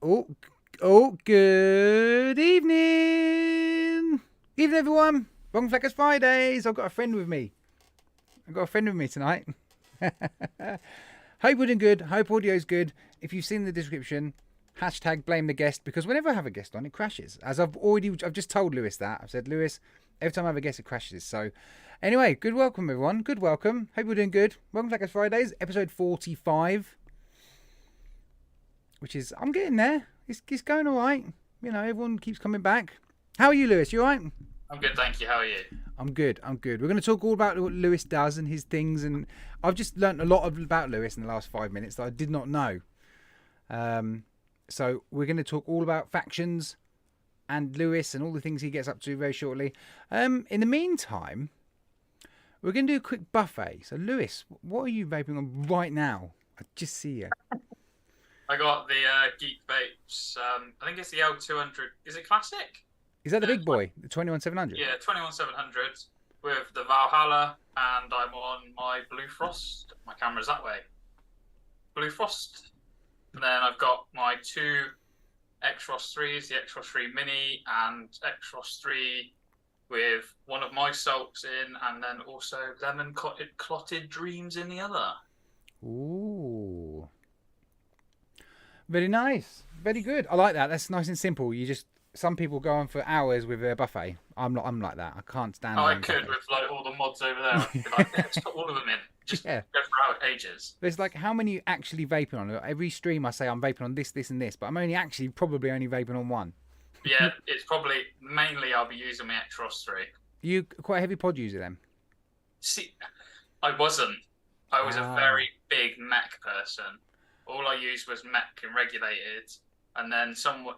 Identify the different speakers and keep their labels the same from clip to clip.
Speaker 1: Good evening. Evening, everyone. Welcome to FLATCAP Fridays. I've got a friend with me. Tonight. Hope we're doing good. Hope audio's good. If you've seen the description, hashtag blame the guest, because whenever I have a guest on, it crashes. As I've just told Lewis that. I've said, Lewis, every time I have a guest, it crashes. So, anyway, good welcome, everyone. Good welcome. Hope we're doing good. Welcome to FLATCAP Fridays, episode 45. Which is, I'm getting there. It's going all right. You know, everyone keeps coming back. How are you, Lewis? You all right?
Speaker 2: I'm good, thank you. How are you?
Speaker 1: I'm good. We're going to talk all about what Lewis does and his things. And I've just learnt a lot about Lewis in the last 5 minutes that I did not know. So we're going to talk all about factions and Lewis and all the things he gets up to very shortly. In the meantime, we're going to do a quick buffet. So, Lewis, what are you vaping on right now? I just see you.
Speaker 2: I got the Geek Vapes. I think it's the L200. Is it classic?
Speaker 1: Is that the big boy, the 21700?
Speaker 2: Yeah, 21700 with the Valhalla, and I'm on my Blue Frost. My camera's that way. Blue Frost. And then I've got my two X-Frost 3s, the X-Frost 3 Mini and X-Frost 3 with one of my salts in, and then also lemon clotted dreams in the other.
Speaker 1: Ooh. Very nice. Very good. I like that. That's nice and simple. Some people go on for hours with their buffet. I'm like that. I can't stand.
Speaker 2: I could buffet. With like all the mods over there. I'd be like, let's put all of them in. Just go for ages.
Speaker 1: There's like, how many actually vaping on? Every stream I say I'm vaping on this, this, and this, but I'm probably only vaping on one.
Speaker 2: Yeah, it's probably mainly I'll be using my X-Frost 3.
Speaker 1: You quite a heavy pod user then?
Speaker 2: See, I wasn't. I was a very big Mac person. All I used was Mac and regulated, and then someone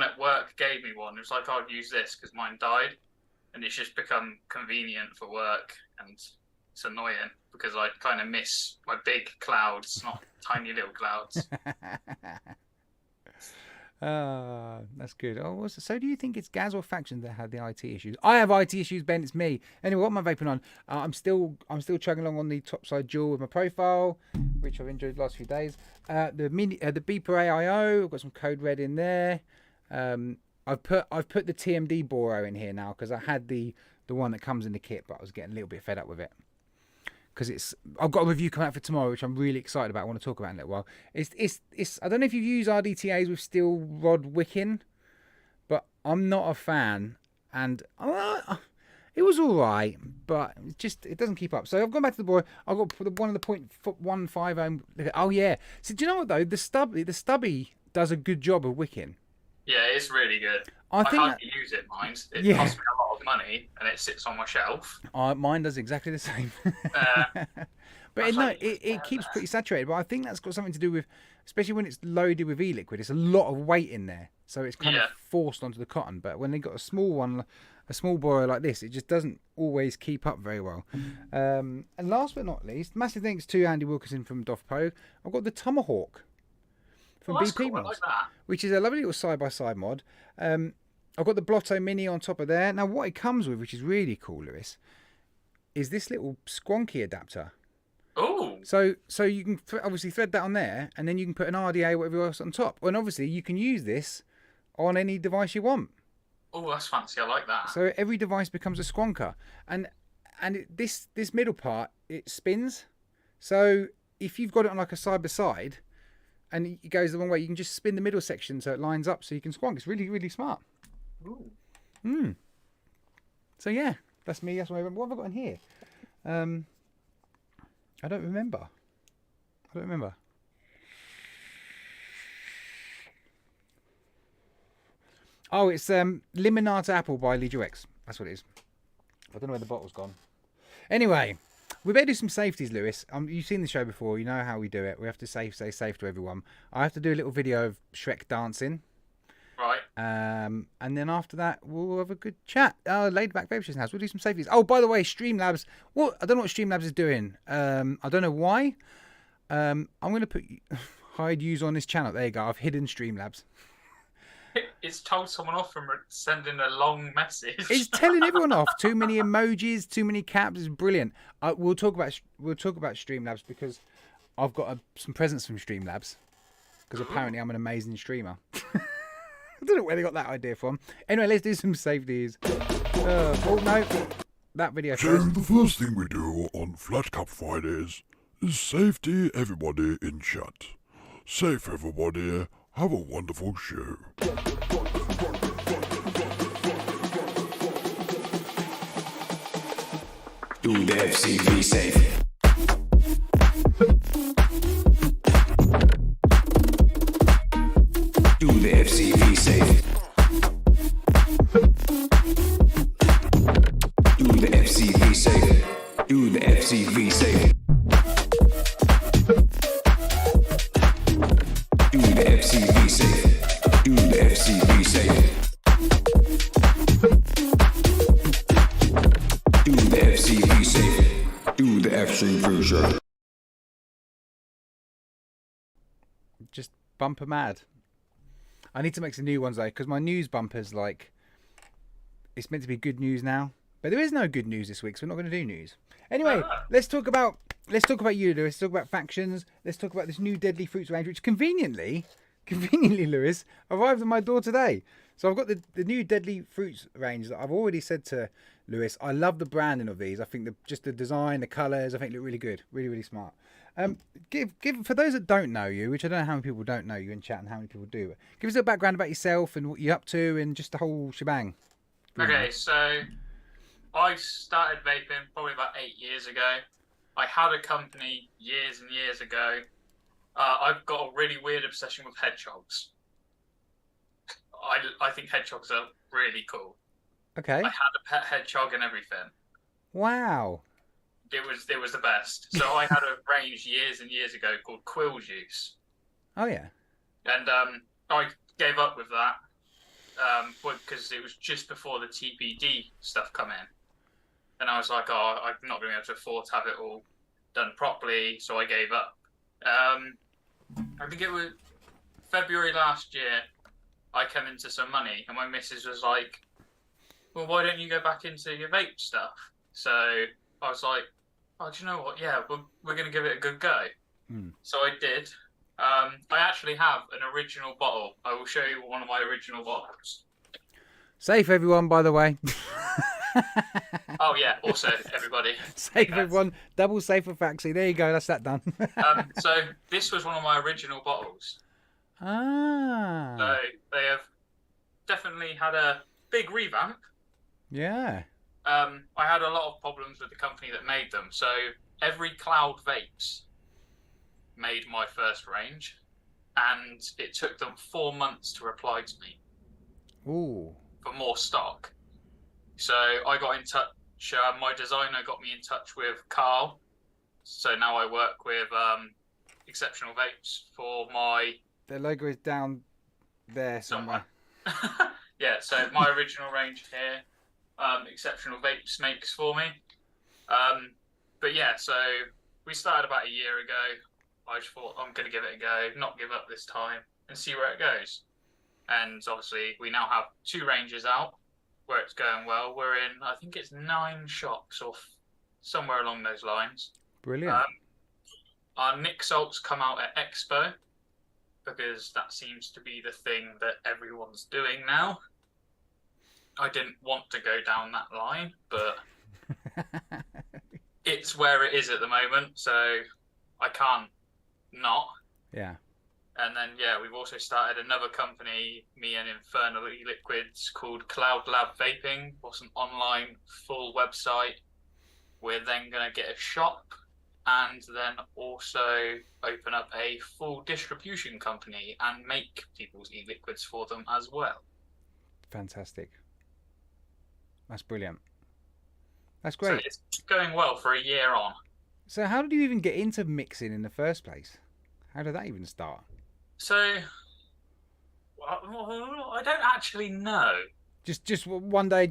Speaker 2: at work gave me one. It was like, I'll use this because mine died, and it's just become convenient for work, and it's annoying because I kind of miss my big clouds, not tiny little clouds.
Speaker 1: That's good. So do you think it's Gaz or Faction that had the IT issues? I have IT issues, Ben. It's me. Anyway, what am I vaping on? I'm still chugging along on the Topside Dual with my profile, which I've enjoyed the last few days. The Beeper AIO. I've got some Code Red in there. I've put the TMD Boro in here now because I had the one that comes in the kit, but I was getting a little bit fed up with it. Because I've got a review coming out for tomorrow, which I'm really excited about. I want to talk about in a little while. It's I don't know if you've used RDTAs with steel rod wicking, but I'm not a fan, and it was all right, but it doesn't keep up. So I've gone back to the boy. I've got one of the .150. Oh yeah. So do you know what though? The stubby does a good job of wicking.
Speaker 2: Yeah, it's really good. I hardly use it, mind. It costs me a lot of money, and it sits on my shelf.
Speaker 1: Mine does exactly the same. But it keeps pretty saturated. But I think that's got something to do with, especially when it's loaded with e-liquid, it's a lot of weight in there. So it's kind of forced onto the cotton. But when they've got a small Boro like this, it just doesn't always keep up very well. And last but not least, massive thanks to Andy Wilkinson from Dofpo. I've got the Tomahawk from BP
Speaker 2: cool.
Speaker 1: Mods,
Speaker 2: I like that.
Speaker 1: which is a lovely little side-by-side mod. I've got the Blotto Mini on top of there. Now, what it comes with, which is really cool, Lewis, is this little squonky adapter.
Speaker 2: Oh.
Speaker 1: So you can obviously thread that on there, and then you can put an RDA or whatever else on top. And obviously, you can use this on any device you want.
Speaker 2: Oh, that's fancy. I like that.
Speaker 1: So every device becomes a squonker. And this middle part, it spins. So if you've got it on like a side-by-side, and it goes the wrong way, you can just spin the middle section so it lines up so you can squonk. It's really, really smart.
Speaker 2: Ooh.
Speaker 1: So yeah, that's me. That's what have I got in here? I don't remember. Oh, it's Limonata Apple by Legion X. That's what it is. I don't know where the bottle's gone. Anyway, we better do some safeties, Lewis. You've seen the show before. You know how we do it. We have to stay safe to everyone. I have to do a little video of Shrek dancing.
Speaker 2: Right.
Speaker 1: And then after that, we'll have a good chat. Laid back Vape House. We'll do some safeties. Oh, by the way, Streamlabs. Well, I don't know what Streamlabs is doing. I don't know why. I'm going to hide use on this channel. There you go. I've hidden Streamlabs.
Speaker 2: It's told someone off from sending a long message.
Speaker 1: It's telling everyone off. Too many emojis, too many caps. It's brilliant. We'll talk about Streamlabs because I've got some presents from Streamlabs because apparently I'm an amazing streamer. I don't know where they got that idea from. Anyway, let's do some safeties. Oh no, that video
Speaker 3: So
Speaker 1: first.
Speaker 3: the first thing we do on FLATCAP Fridays is safety everybody in chat. Safe everybody, have a wonderful show.
Speaker 4: Do the FCV safe. Do the FCV safe. Do the FCV safe. Do the FCV safe. Do the FCV safe. Do the FCV safe. Do the FCV safe. Do the FC cruiser.
Speaker 1: Just bumper mad. I need to make some new ones though, because my news bumper's like, it's meant to be good news now, but there is no good news this week, so we're not going to do news. Anyway, let's talk about you, Lewis. Let's talk about factions. Let's talk about this new Deadly Fruits range, which conveniently, Lewis, arrived at my door today. So I've got the new Deadly Fruits range that I've already said to Lewis. I love the branding of these. I think just the design, the colours, I think look really good, really smart. Give for those that don't know you, which I don't know how many people don't know you in chat and how many people do, give us a background about yourself and what you're up to and just the whole shebang.
Speaker 2: Okay, so I started vaping probably about 8 years ago. I had a company years and years ago. I've got a really weird obsession with hedgehogs. I think hedgehogs are really cool.
Speaker 1: Okay.
Speaker 2: I had a pet hedgehog and everything.
Speaker 1: Wow.
Speaker 2: It was the best. So I had a range years and years ago called Quill Juice.
Speaker 1: Oh yeah.
Speaker 2: And I gave up with that because it was just before the TPD stuff come in. And I was like, oh, I'm not going to be able to afford to have it all done properly, so I gave up. I think it was February last year, I came into some money, and my missus was like, well, why don't you go back into your vape stuff? So I was like, oh, do you know what? Yeah, we're going to give it a good go. So I did. I actually have an original bottle. I will show you one of my original bottles.
Speaker 1: Safe everyone, by the way.
Speaker 2: Oh yeah, also everybody.
Speaker 1: Safe everyone, double safe for Faxi. There you go, that's that done.
Speaker 2: So this was one of my original bottles.
Speaker 1: Ah.
Speaker 2: So they have definitely had a big revamp.
Speaker 1: Yeah.
Speaker 2: I had a lot of problems with the company that made them. So every Cloud Vapes made my first range, and it took them 4 months to reply to me.
Speaker 1: Ooh.
Speaker 2: For more stock. So I got in touch. My designer got me in touch with Carl. So now I work with Exceptional Vapes for my.
Speaker 1: The logo is down there somewhere.
Speaker 2: Yeah. So my original range here, Exceptional Vapes makes for me. But yeah, so we started about a year ago. I just thought I'm going to give it a go, not give up this time, and see where it goes. And obviously, we now have 2 ranges out where it's going well. We're in, I think it's 9 shops or somewhere along those lines.
Speaker 1: Brilliant.
Speaker 2: Our Nick Salts come out at Expo because that seems to be the thing that everyone's doing now. I didn't want to go down that line, but it's where it is at the moment, so I can't not.
Speaker 1: Yeah.
Speaker 2: And then, yeah, we've also started another company, me and Infernal Liquids, called Cloud Lab Vaping. It's an online full website. We're then going to get a shop and then also open up a full distribution company and make people's e-liquids for them as well.
Speaker 1: Fantastic. That's brilliant. That's great.
Speaker 2: So it's going well for a year on.
Speaker 1: So how did you even get into mixing in the first place? How did that even start?
Speaker 2: So, I don't actually know.
Speaker 1: Just one day,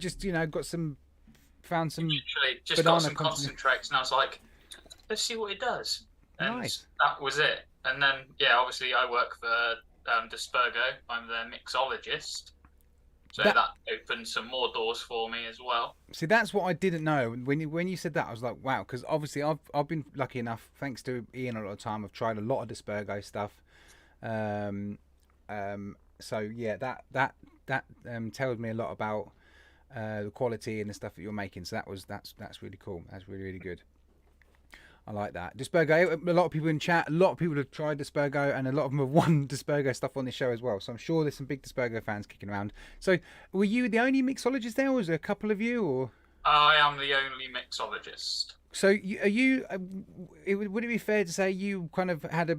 Speaker 1: found some.
Speaker 2: Literally, just got some concentrates, and I was like, let's see what it does. And
Speaker 1: Nice.
Speaker 2: that was it. And then, yeah, obviously, I work for Dispergo. I'm their mixologist. So that opened some more doors for me as well.
Speaker 1: See, that's what I didn't know. When you said that, I was like, wow, because obviously I've been lucky enough, thanks to Ian a lot of time, I've tried a lot of Dispergo stuff. So yeah, that tells me a lot about the quality and the stuff that you're making. So that's really cool. That's really good. I like that. Dispergo, a lot of people in chat, a lot of people have tried Dispergo, and a lot of them have won Dispergo stuff on this show as well. So I'm sure there's some big Dispergo fans kicking around. So were you the only mixologist there, or was there a couple of you? Or
Speaker 2: I am the only mixologist.
Speaker 1: so would it be fair to say you kind of had a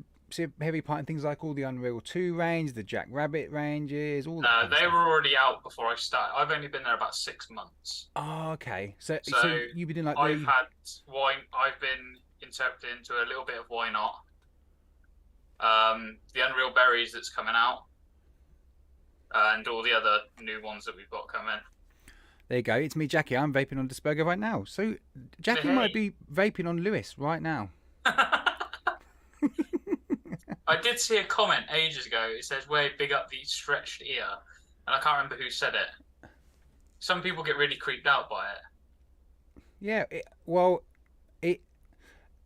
Speaker 1: heavy part in things like all the Unreal 2 range, the Jack Rabbit ranges, all that?
Speaker 2: No,
Speaker 1: kind of
Speaker 2: they
Speaker 1: stuff?
Speaker 2: were already out before I started. I've only been there about 6 months.
Speaker 1: Oh, okay. So
Speaker 2: So
Speaker 1: you've been doing like
Speaker 2: I've had why I've been interpreted into a little bit of Why Not. The Unreal Berries that's coming out, and all the other new ones that we've got coming.
Speaker 1: There you go. It's me, Jackie. I'm vaping on Dispergo right now. So Jackie
Speaker 2: Hey.
Speaker 1: might be vaping on Lewis right now.
Speaker 2: I did see a comment ages ago. It says, "Way big up the stretched ear," and I can't remember who said it. Some people get really creeped out by it.
Speaker 1: Yeah.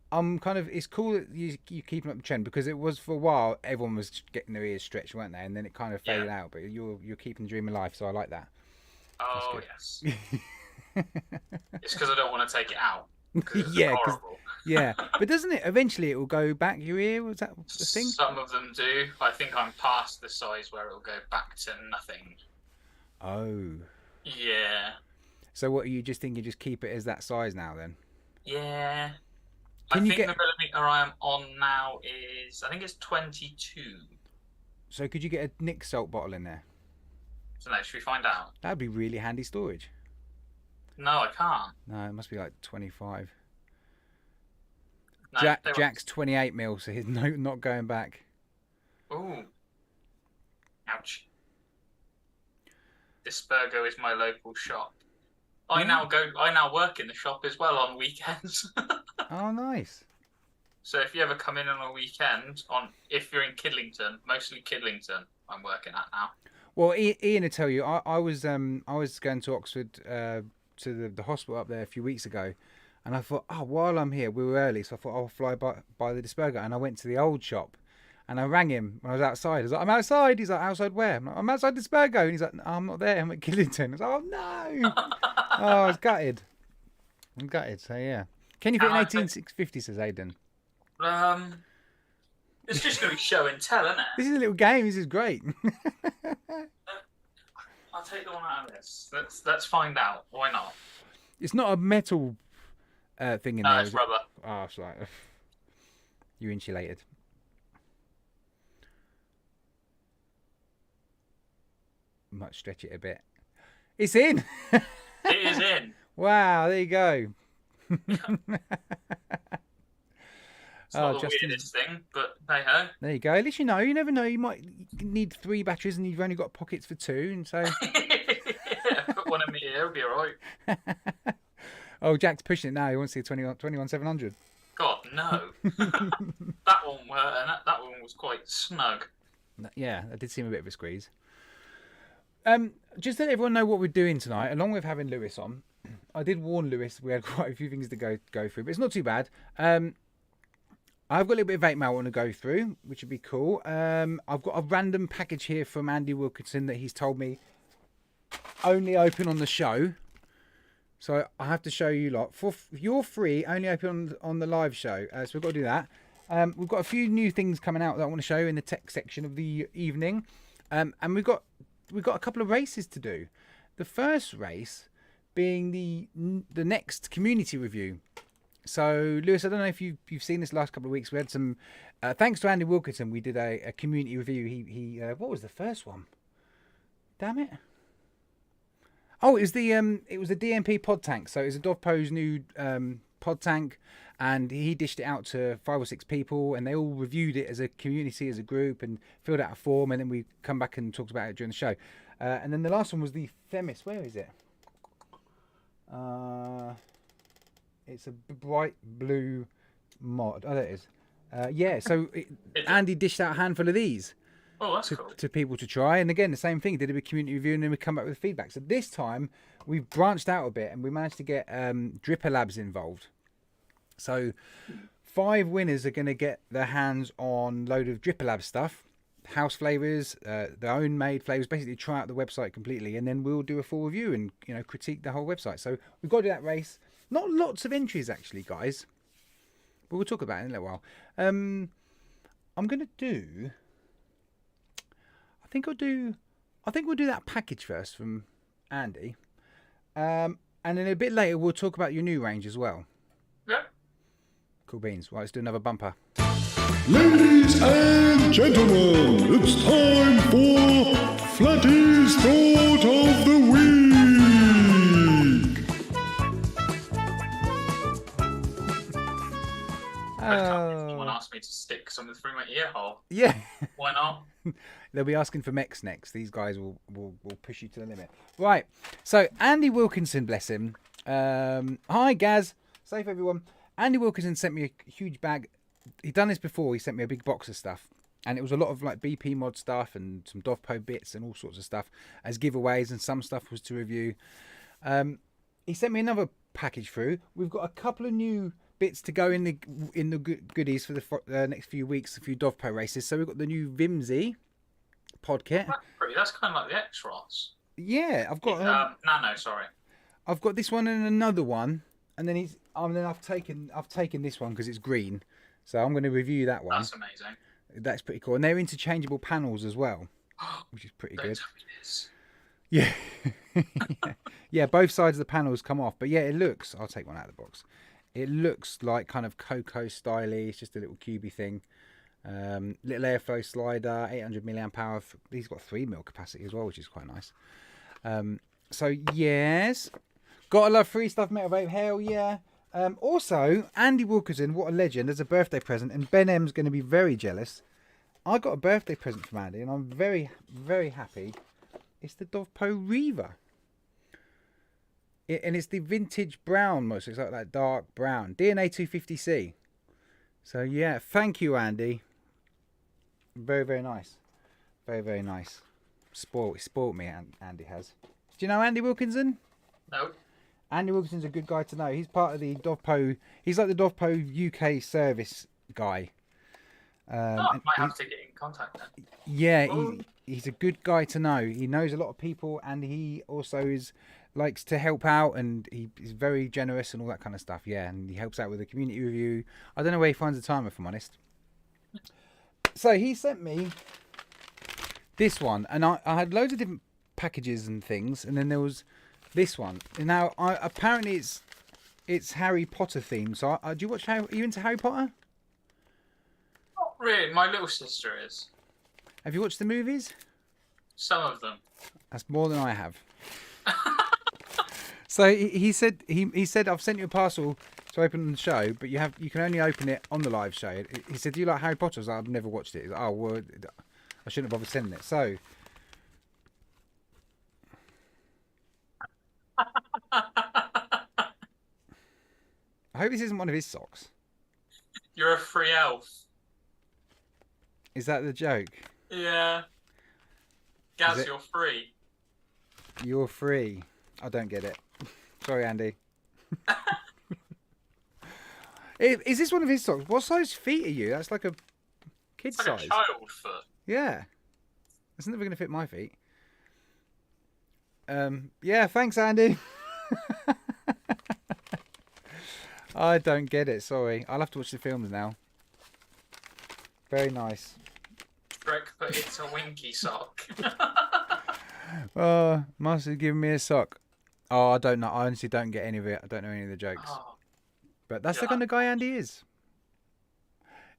Speaker 1: I'm kind of. It's cool that you keeping up the trend, because it was for a while everyone was getting their ears stretched, weren't they? And then it kind of faded out. But you're keeping the dream alive, so I like that.
Speaker 2: Oh yes. It's because I don't want to take it out.
Speaker 1: Yeah,
Speaker 2: horrible.
Speaker 1: Yeah. But doesn't it eventually it will go back your ear? Was that the thing?
Speaker 2: Some of them do. I think I'm past the size where it'll go back to nothing.
Speaker 1: Oh.
Speaker 2: Yeah.
Speaker 1: So what are you just thinking? Just keep it as that size now then?
Speaker 2: Yeah.
Speaker 1: Can
Speaker 2: I
Speaker 1: you
Speaker 2: think
Speaker 1: get?
Speaker 2: the millimeter I am on now is, I think it's 22.
Speaker 1: So could you get a Nick salt bottle in there?
Speaker 2: So now, should we find out?
Speaker 1: That'd be really handy storage.
Speaker 2: No, I can't.
Speaker 1: No, it must be like 25.
Speaker 2: No,
Speaker 1: Jack's 28 mil, so he's not going back.
Speaker 2: Ooh. Ouch. Dispergo is my local shop. I now work in the shop as well on weekends.
Speaker 1: Oh, nice.
Speaker 2: So if you ever come in on a weekend, if you're in Kidlington, mostly Kidlington, I'm working at now.
Speaker 1: Well, Ian will tell you, I was going to Oxford to the hospital up there a few weeks ago, and I thought, oh, while I'm here, we were early, so I thought I'll fly by the Dispergo, and I went to the old shop, and I rang him when I was outside. I was like, I'm outside. He's like, outside where? I'm outside Dispergo, and he's like, no, I'm not there. I'm at Killington. I was like, oh no! Oh, I was gutted. I'm gutted. So yeah, can you fit an 18650? Says Aidan.
Speaker 2: It's just going to be show and tell, isn't it?
Speaker 1: This is a little game. This is great.
Speaker 2: I'll take the one out of this. Let's find out. Why not?
Speaker 1: It's not a metal thing in
Speaker 2: No,
Speaker 1: there.
Speaker 2: it's
Speaker 1: is it?
Speaker 2: rubber.
Speaker 1: Oh, it's like you insulated. Might stretch it a bit. It's in.
Speaker 2: It is in.
Speaker 1: Wow, there you go.
Speaker 2: It's not the weirdest thing, but hey ho.
Speaker 1: There you go. At least you know. You never know. You might need 3 batteries, and you've only got pockets for 2, and so.
Speaker 2: Yeah, put one in my ear, it'll be alright.
Speaker 1: Oh, Jack's pushing it now. He wants to see 21700.
Speaker 2: God, no. That one was quite snug.
Speaker 1: Yeah, that did seem a bit of a squeeze. Just to let everyone know what we're doing tonight, along with having Lewis on. I did warn Lewis we had quite a few things to go through, but it's not too bad. I've got a little bit of vape mail I want to go through, which would be cool. I've got a random package here from Andy Wilkinson that he's told me only open on the show. So I have to show you lot. You're free, only open on the live show. So we've got to do that. We've got a few new things coming out that I want to show you in the tech section of the evening. And we've got a couple of races to do. The first race being the next community review. So, Lewis, I don't know if you've seen this last couple of weeks. We had some, thanks to Andy Wilkinson, we did a community review. He what was the first one? Damn it! Oh, it was the DMP pod tank. So it was a Dovpo's new pod tank, and he dished it out to 5 or 6 people, and they all reviewed it as a community, as a group, and filled out a form, and then we come back and talked about it during the show. And then the last one was the Themis. Where is it? It's a bright blue mod. Oh, there it is. Yeah, so Andy dished out a handful of these to people to try. And again, the same thing. Did a big community review, and then we come back with feedback. So this time, we've branched out a bit, and we managed to get Dripper Labs involved. So 5 winners are going to get their hands on a load of Dripper Labs stuff. house flavors, their own made flavors. Basically, try out the website completely, and then we'll do a full review and critique the whole website. So we've got to do that race. Not lots of entries actually, guys, but we'll talk about it in a little while. I'm gonna do. I think we'll do that package first from Andy, and then a bit later we'll talk about your new range as well.
Speaker 2: Yeah.
Speaker 1: Cool beans. Right, let's do another bumper.
Speaker 3: Ladies and gentlemen, it's time for Flatty's Thought of the Week.
Speaker 2: Someone asked me to stick something through my ear hole.
Speaker 1: Yeah.
Speaker 2: Why not?
Speaker 1: They'll be asking for mechs next. These guys will push you to the limit. Right. So Andy Wilkinson, bless him. Hi Gaz. Safe everyone. Andy Wilkinson sent me a huge bag. He'd done this before. He sent me a big box of stuff, and it was a lot of like BP mod stuff and some Dovpo bits and all sorts of stuff as giveaways, and some stuff was to review. He sent me another package through. We've got a couple of new bits to go in the goodies for the next few weeks, a few Dovpo races. So we've got the new Vimsy pod kit.
Speaker 2: That's kind of like the X-Ross.
Speaker 1: Yeah, I've got
Speaker 2: Nano. Sorry,
Speaker 1: I've got this one and another one, and then I've taken this one because it's green. So I'm going to review that one.
Speaker 2: That's amazing.
Speaker 1: That's pretty cool. And they're interchangeable panels as well, which is pretty good.
Speaker 2: Yeah.
Speaker 1: Yeah, both sides of the panels come off. But yeah, it looks... I'll take one out of the box. It looks like kind of Coco styly. It's just a little cubey thing. Little airflow slider, 800 milliamp hour. These got 3 mil capacity as well, which is quite nice. So yes. Gotta love free stuff, Metal Vape. Hell yeah. Also, Andy Wilkinson, what a legend, as a birthday present, and Ben M's going to be very jealous. I got a birthday present from Andy, and I'm very, very happy. It's the Dovpo Reaver. And it's the vintage brown, most. It's like that dark brown. DNA 250C. So, yeah, thank you, Andy. Very, very nice. Very, very nice. Spoiled me, Andy has. Do you know Andy Wilkinson?
Speaker 2: No.
Speaker 1: Andy Wilkinson's a good guy to know. He's part of the Dovpo. He's like the Dovpo UK service guy.
Speaker 2: I might have to get in contact then.
Speaker 1: Yeah, he's a good guy to know. He knows a lot of people, and he also likes to help out, and he's very generous and all that kind of stuff. Yeah, and he helps out with the community review. I don't know where he finds the time, if I'm honest. So he sent me this one, and I had loads of different packages and things, and then there was this one. Now, apparently it's Harry Potter themed. So, do you watch? Are you into Harry Potter?
Speaker 2: Not really. My little sister is.
Speaker 1: Have you watched the movies?
Speaker 2: Some of them.
Speaker 1: That's more than I have. So he said I've sent you a parcel to open on the show, but you can only open it on the live show. He said, "Do you like Harry Potter?" I was like, "I've never watched it." He's like, "Oh well, I shouldn't have bothered sending it." So. I hope this isn't one of his socks.
Speaker 2: You're a free elf.
Speaker 1: Is that the joke?
Speaker 2: Yeah. Gaz, you're free.
Speaker 1: You're free. I don't get it. Sorry, Andy. Is this one of his socks? What size feet are you? That's like a kid
Speaker 2: It's like
Speaker 1: size.
Speaker 2: a child foot.
Speaker 1: Yeah. That's never going to fit my feet. Yeah, thanks, Andy. I don't get it, sorry. I'll have to watch the films now. Very nice.
Speaker 2: Shrek, but it's a winky sock.
Speaker 1: Oh, must have given me a sock. Oh, I don't know. I honestly don't get any of it. I don't know any of the jokes.
Speaker 2: Oh,
Speaker 1: But that's the kind of guy Andy is.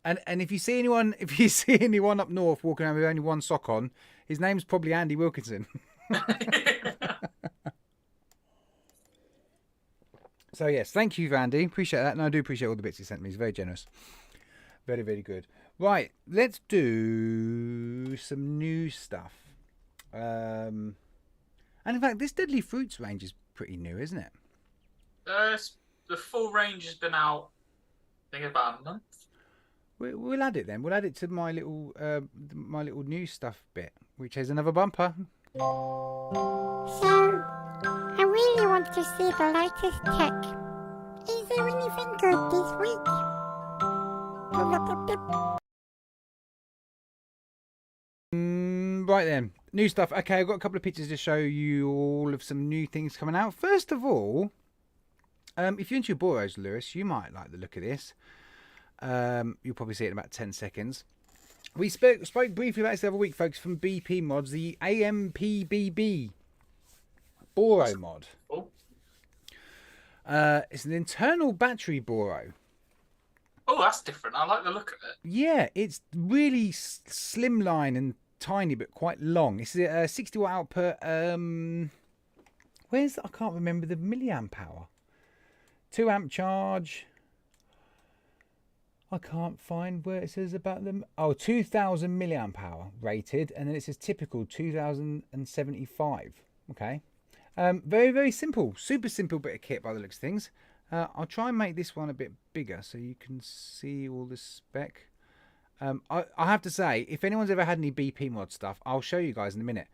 Speaker 1: And if you see anyone up north walking around with only one sock on, his name's probably Andy Wilkinson. So yes, thank you, Andy. Appreciate that, and I do appreciate all the bits he sent me. He's very generous. Very, very good. Right, let's do some new stuff. And in fact, this Deadly Fruits range is pretty new, isn't it?
Speaker 2: The full range has been out, I think, about a month.
Speaker 1: We'll add it then. We'll add it to my little new stuff bit, which is another bumper.
Speaker 5: So, I really want to see the latest tech. Is there anything good this week?
Speaker 1: Right then, new stuff. Okay, I've got a couple of pictures to show you all of some new things coming out. First of all, if you're into your Boros, Lewis, you might like the look of this. You'll probably see it in about 10 seconds. We spoke briefly about this the other week, folks, from BP Mods, the AMPBB Boro mod.
Speaker 2: Oh.
Speaker 1: It's an internal battery Boro.
Speaker 2: Oh, that's different. I like the look of it.
Speaker 1: Yeah, it's really slimline and tiny, but quite long. It's a 60 watt output. Where's I can't remember the milliamp power. 2 amp charge. I can't find where it says about them. Oh, 2000 milliamp hour rated, and then it says typical 2075. Okay. Very, very simple. Super simple bit of kit by the looks of things. I'll try and make this one a bit bigger so you can see all the spec. I have to say, if anyone's ever had any BP mod stuff, I'll show you guys in a minute.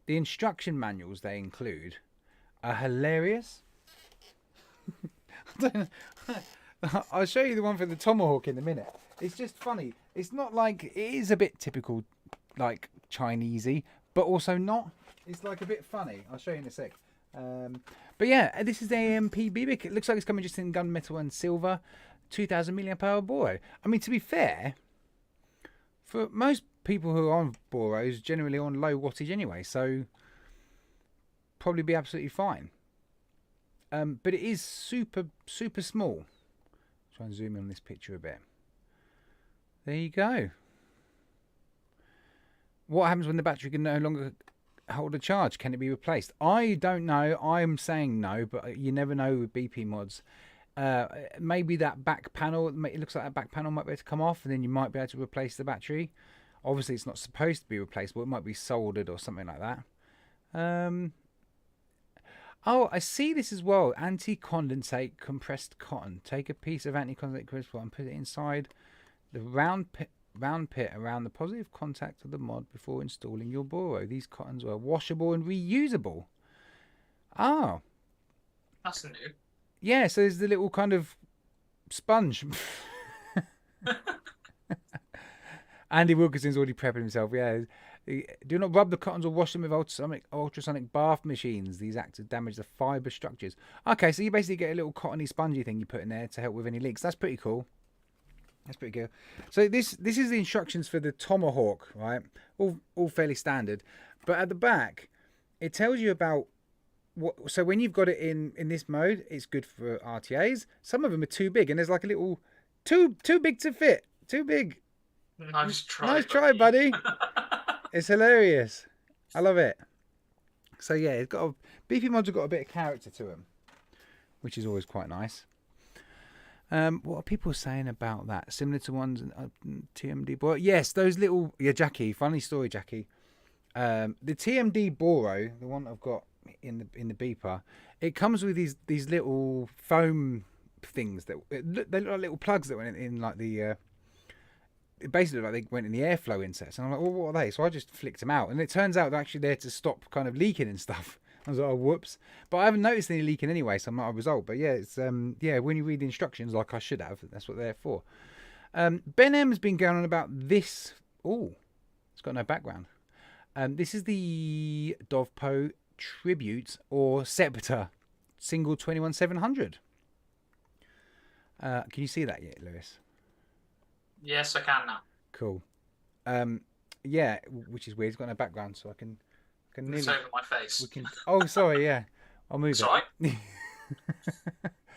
Speaker 1: The instruction manuals they include are hilarious. I'll show you the one for the Tomahawk in a minute. It's just funny. It's not like, it is a bit typical, like Chinesey, but also not. It's like a bit funny. I'll show you in a sec. But yeah, this is the AMPBB. It looks like it's coming just in gunmetal and silver. 2000 milliamp hour Boro. I mean, to be fair, for most people who are on Boros, generally on low wattage anyway, so probably be absolutely fine. But it is super, super small. Try and zoom in on this picture a bit. There you go. What happens when the battery can no longer hold a charge? Can it be replaced? I don't know. I'm saying no, but you never know with BP mods. Maybe that back panel, it looks like that back panel might be able to come off, and then you might be able to replace the battery. Obviously, it's not supposed to be replaceable. It might be soldered or something like that. Oh, I see this as well. Anti-condensate compressed cotton. Take a piece of anti-condensate compressed cotton and put it inside the round pit around the positive contact of the mod before installing your Boro. These cottons are washable and reusable. Oh.
Speaker 2: That's new.
Speaker 1: Yeah, so there's the little kind of sponge. Andy Wilkinson's already prepping himself. Yeah. Do not rub the cottons or wash them with ultrasonic bath machines. These act to damage the fibre structures. Okay, so you basically get a little cottony spongy thing you put in there to help with any leaks. That's pretty cool. That's pretty cool. So this is the instructions for the Tomahawk, right? All fairly standard. But at the back, it tells you about what. So when you've got it in this mode, it's good for RTAs. Some of them are too big, and there's like a little too big to fit. Too big.
Speaker 2: Nice try.
Speaker 1: Nice try, buddy. It's hilarious. I love it. So yeah, it's got BP mods have got a bit of character to them, which is always quite nice. What are people saying about that? Similar to ones in TMD Boro? Yes, those little... Yeah, Jackie. Funny story, Jackie. The TMD Boro, the one I've got in the beeper, it comes with these little foam things that... They look like little plugs that went in like the... basically, like they went in the airflow insets. And I'm like, well, what are they? So I just flicked them out. And it turns out they're actually there to stop kind of leaking and stuff. I was like, oh, whoops. But I haven't noticed any leaking anyway, so I'm not a result. But yeah, it's yeah, when you read the instructions, like I should have, that's what they're for. Ben M's been going on about this. Oh, it's got no background. This is the Dovpo Tribute or Scepter single 21700. Can you see that yet, Lewis?
Speaker 2: Yes, I can now.
Speaker 1: Cool. Yeah, which is weird. It's got no background, so I can nearly...
Speaker 2: It's over my face.
Speaker 1: We can... Oh, sorry. Yeah, I'll move
Speaker 2: It's
Speaker 1: it.
Speaker 2: alright.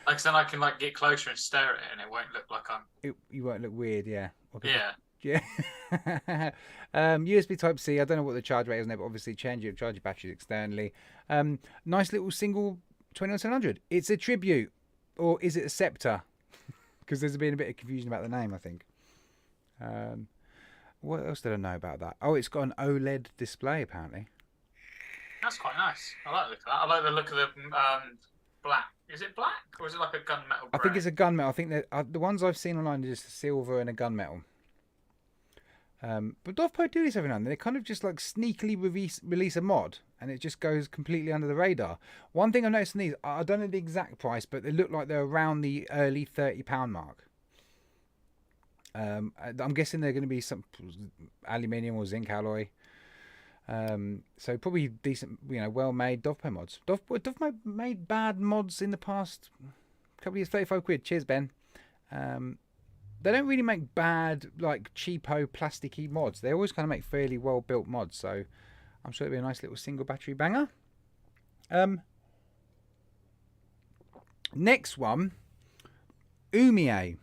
Speaker 2: Like then I can like get closer and stare at it, and it won't look like I'm.
Speaker 1: You won't look weird. Yeah. Okay.
Speaker 2: Yeah.
Speaker 1: Yeah. USB Type C. I don't know what the charge rate is on there, but obviously charge your batteries externally. Nice little single 21700. It's a Tribute, or is it a Scepter? Because there's been a bit of confusion about the name, I think. What else did I know about that? Oh, it's got an OLED display apparently.
Speaker 2: That's quite nice. I like the look of that. I like the look of the black. Is it black or is it like a gunmetal?
Speaker 1: I think it's a gunmetal. I think that the ones I've seen online are just a silver and a gunmetal. But Dovpo do this every now and then. They kind of just like sneakily release a mod, and it just goes completely under the radar. One thing I noticed in these, I don't know the exact price, but they look like they're around the early £30 mark. I'm guessing they're going to be some aluminium or zinc alloy. So probably decent, well-made Dovpo mods. Dovpo made bad mods in the past couple of years. 35 quid. Cheers, Ben. They don't really make bad, like, cheapo, plasticky mods. They always kind of make fairly well-built mods. So I'm sure it'll be a nice little single battery banger. Next one, Umie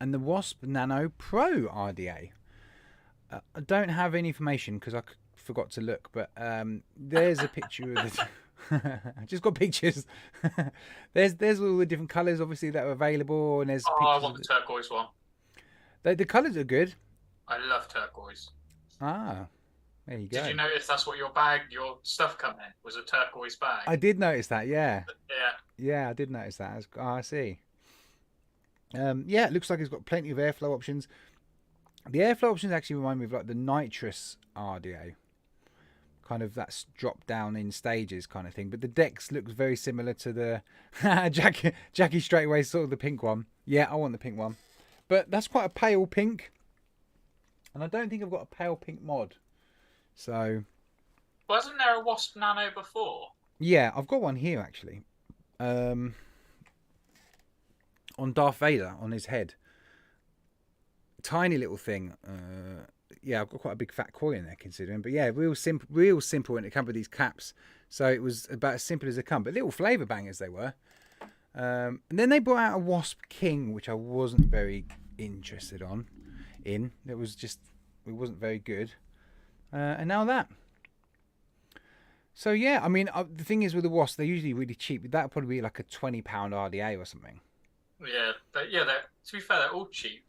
Speaker 1: and the Wasp Nano Pro RDA. I don't have any information because I forgot to look, but there's a picture of the... I just got pictures. there's all the different colours, obviously, that are available, and there's pictures.
Speaker 2: I want the turquoise one.
Speaker 1: The colours are good.
Speaker 2: I love turquoise.
Speaker 1: Ah, there you go.
Speaker 2: Did you notice that's what your stuff come in, was a turquoise bag?
Speaker 1: I did notice that, yeah.
Speaker 2: Yeah.
Speaker 1: Yeah, I did notice that. I see. Yeah, it looks like it's got plenty of airflow options. The airflow options actually remind me of like the nitrous RDA. Kind of that's dropped down in stages kind of thing. But the Dex looks very similar to the... Jackie straight away saw the pink one. Yeah, I want the pink one. But that's quite a pale pink. And I don't think I've got a pale pink mod. So...
Speaker 2: Wasn't there a Wasp Nano before?
Speaker 1: Yeah, I've got one here actually. On Darth Vader, on his head. Tiny little thing. Yeah, I've got quite a big fat coil in there considering. But yeah, real simple when it comes with these caps. So it was about as simple as they come. But little flavour bangers they were. And then they brought out a Wasp King, which I wasn't very interested in. It wasn't very good. And now that. So yeah, I mean, the thing is with the Wasp, they're usually really cheap. That'll probably be like a £20 RDA or something.
Speaker 2: Yeah, to be fair, they're all cheap.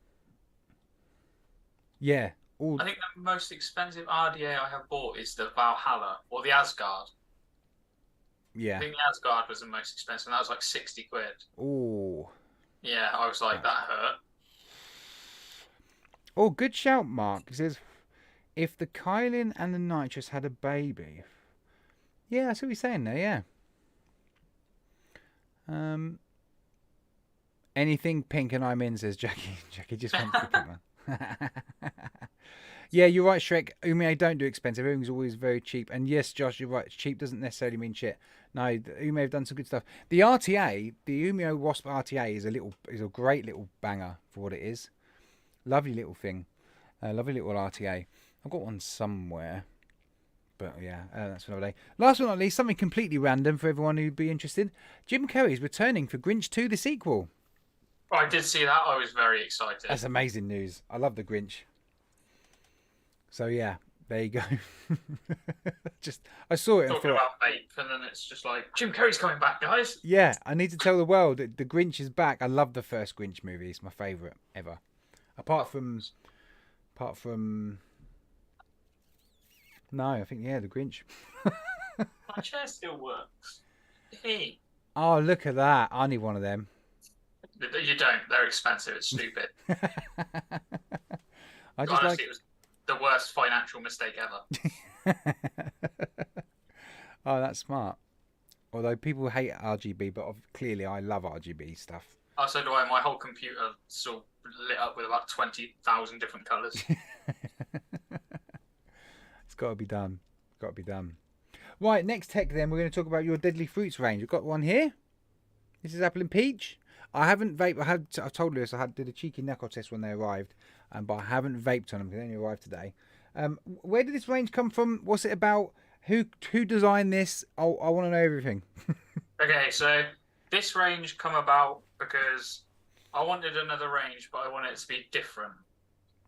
Speaker 1: Yeah.
Speaker 2: I think the most expensive RDA I have bought is the Valhalla or the Asgard.
Speaker 1: Yeah.
Speaker 2: I think the Asgard was the most expensive, and that was like 60 quid.
Speaker 1: Oh.
Speaker 2: Yeah, I was like, that hurt.
Speaker 1: Oh, good shout, Mark. It says, if the Kylin and the Nitrous had a baby. Yeah, that's what he's saying there, yeah. Anything pink and I'm in, says Jackie. Jackie just wants the pink one. Yeah, you're right, Shrek. Umie don't do expensive. Everything's always very cheap. And yes, Josh, you're right. Cheap doesn't necessarily mean shit. No, Umie have done some good stuff. The RTA, the Umio Wasp RTA is a great little banger for what it is. Lovely little thing. Lovely little RTA. I've got one somewhere. But yeah, that's for another day. Last but not least, something completely random for everyone who'd be interested. Jim Carrey's returning for Grinch 2, the sequel.
Speaker 2: I did see that. I was very excited.
Speaker 1: That's amazing news. I love the Grinch. So yeah, there you go. I saw it and
Speaker 2: Talking
Speaker 1: thought,
Speaker 2: about vape, and then it's just like, Jim Carrey's coming back, guys.
Speaker 1: yeah, I need to tell the world that the Grinch is back. I love the first Grinch movie. It's my favourite ever. Apart from no, I think the Grinch.
Speaker 2: My chair still works. Hey.
Speaker 1: Oh, look at that. I need one of them.
Speaker 2: You don't. They're expensive. It's stupid. Honestly, it was the worst financial mistake ever.
Speaker 1: Oh, that's smart. Although people hate RGB, but clearly I love RGB stuff.
Speaker 2: Oh, so do I. My whole computer is all lit up with about 20,000 different colours.
Speaker 1: It's got to be done. Got to be done. Right, next tech then, we're going to talk about your Deadly Fruits range. We've got one here. This is apple and peach. I haven't vaped. I've told Lewis I did a cheeky knuckle test when they arrived, but I haven't vaped on them because they only arrived today. Where did this range come from? What's it about? Who designed this? I want to know everything.
Speaker 2: Okay, so this range come about because I wanted another range, but I wanted it to be different.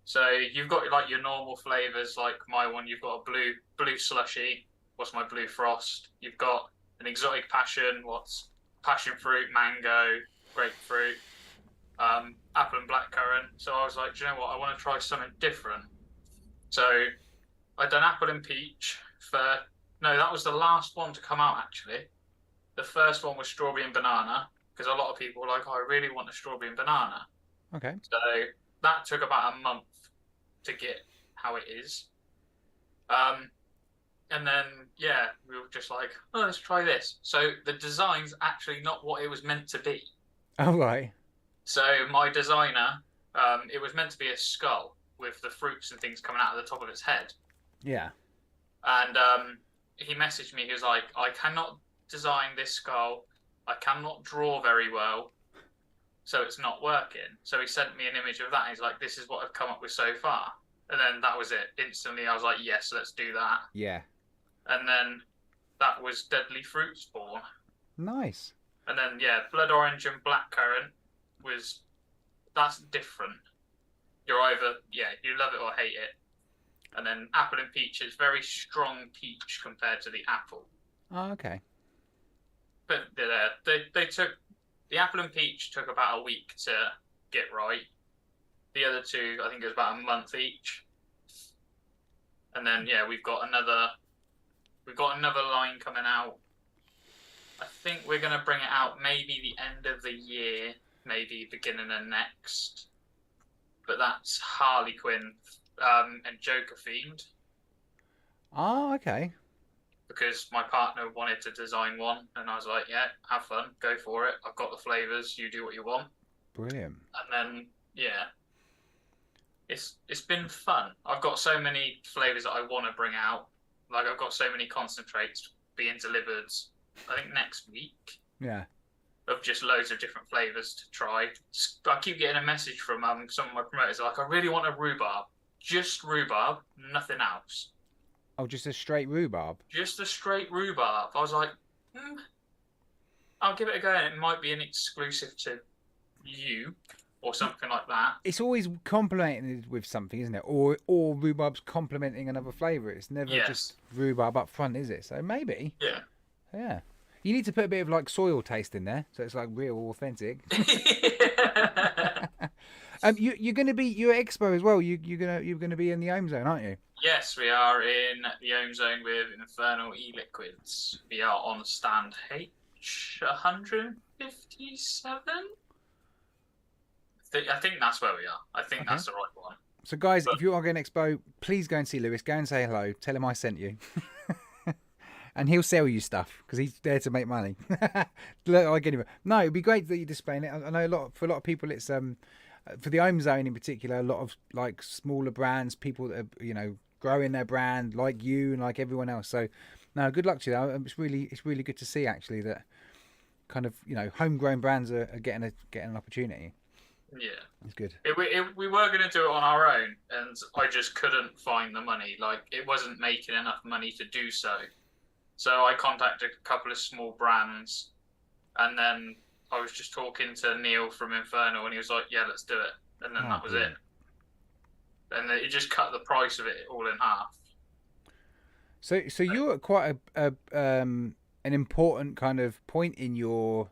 Speaker 2: So you've got like your normal flavors, like my one. You've got a blue slushy. What's my blue frost? You've got an exotic passion. What's passion fruit, mango, grapefruit, apple and blackcurrant. So I was like, do you know what? I want to try something different. So I done apple and peach that was the last one to come out actually. The first one was strawberry and banana because a lot of people were like, oh, I really want a strawberry and banana.
Speaker 1: Okay.
Speaker 2: So that took about a month to get how it is. And then, we were just like, oh, let's try this. So the design's actually not what it was meant to be.
Speaker 1: Oh, right.
Speaker 2: So my designer, it was meant to be a skull with the fruits and things coming out of the top of its head.
Speaker 1: Yeah.
Speaker 2: And he messaged me. He was like, I cannot design this skull. I cannot draw very well. So it's not working. So he sent me an image of that. He's like, this is what I've come up with so far. And then that was it. Instantly, I was like, yes, let's do that.
Speaker 1: Yeah.
Speaker 2: And then that was Deadly Fruit Spawn.
Speaker 1: Nice.
Speaker 2: And then, yeah, Blood Orange and Blackcurrant that's different. You're either, you love it or hate it. And then Apple and Peach is very strong peach compared to the apple.
Speaker 1: Oh, okay.
Speaker 2: But they took, the Apple and Peach took about a week to get right. The other two, I think it was about a month each. And then, yeah, we've got another line coming out. I think we're going to bring it out maybe the end of the year, maybe beginning of next. But that's Harley Quinn and Joker themed.
Speaker 1: Oh, okay.
Speaker 2: Because my partner wanted to design one, and I was like, yeah, have fun, go for it. I've got the flavors, you do what you want.
Speaker 1: Brilliant.
Speaker 2: And then, yeah, it's been fun. I've got so many flavors that I want to bring out. Like, I've got so many concentrates being delivered, I think next week.
Speaker 1: Yeah.
Speaker 2: Of just loads of different flavors to try. I keep getting a message from some of my promoters, like, I really want a rhubarb. Just rhubarb, nothing else.
Speaker 1: Oh, just a straight rhubarb?
Speaker 2: Just a straight rhubarb. I was like, I'll give it a go, and it might be an exclusive to you or something like that.
Speaker 1: It's always complemented with something, isn't it? Or rhubarb's complementing another flavour. It's never just rhubarb up front, is it? So maybe.
Speaker 2: Yeah.
Speaker 1: Yeah. You need to put a bit of like soil taste in there, so it's like real authentic. You're at Expo as well. You're gonna be in the Home Zone, aren't you?
Speaker 2: Yes, we are in the Home Zone with Infernal E-Liquids. We are on stand H157. I think that's where we are. I think that's the right one.
Speaker 1: So guys, if you are going to Expo, please go and see Lewis. Go and say hello. Tell him I sent you. And he'll sell you stuff because he's there to make money. I get him. No, it'd be great that you're displaying it. I know for a lot of people, it's for the Home Zone in particular, a lot of like smaller brands, people that are growing their brand like you and like everyone else. So, no, good luck to you. It's really good to see actually that kind of homegrown brands are getting an opportunity.
Speaker 2: Yeah,
Speaker 1: it's good.
Speaker 2: We were going to do it on our own, and I just couldn't find the money. Like, it wasn't making enough money to do so. So I contacted a couple of small brands, and then I was just talking to Neil from Infernal, and he was like, yeah, let's do it. And then that was it. And it just cut the price of it all in half.
Speaker 1: So you're at quite an important kind of point in your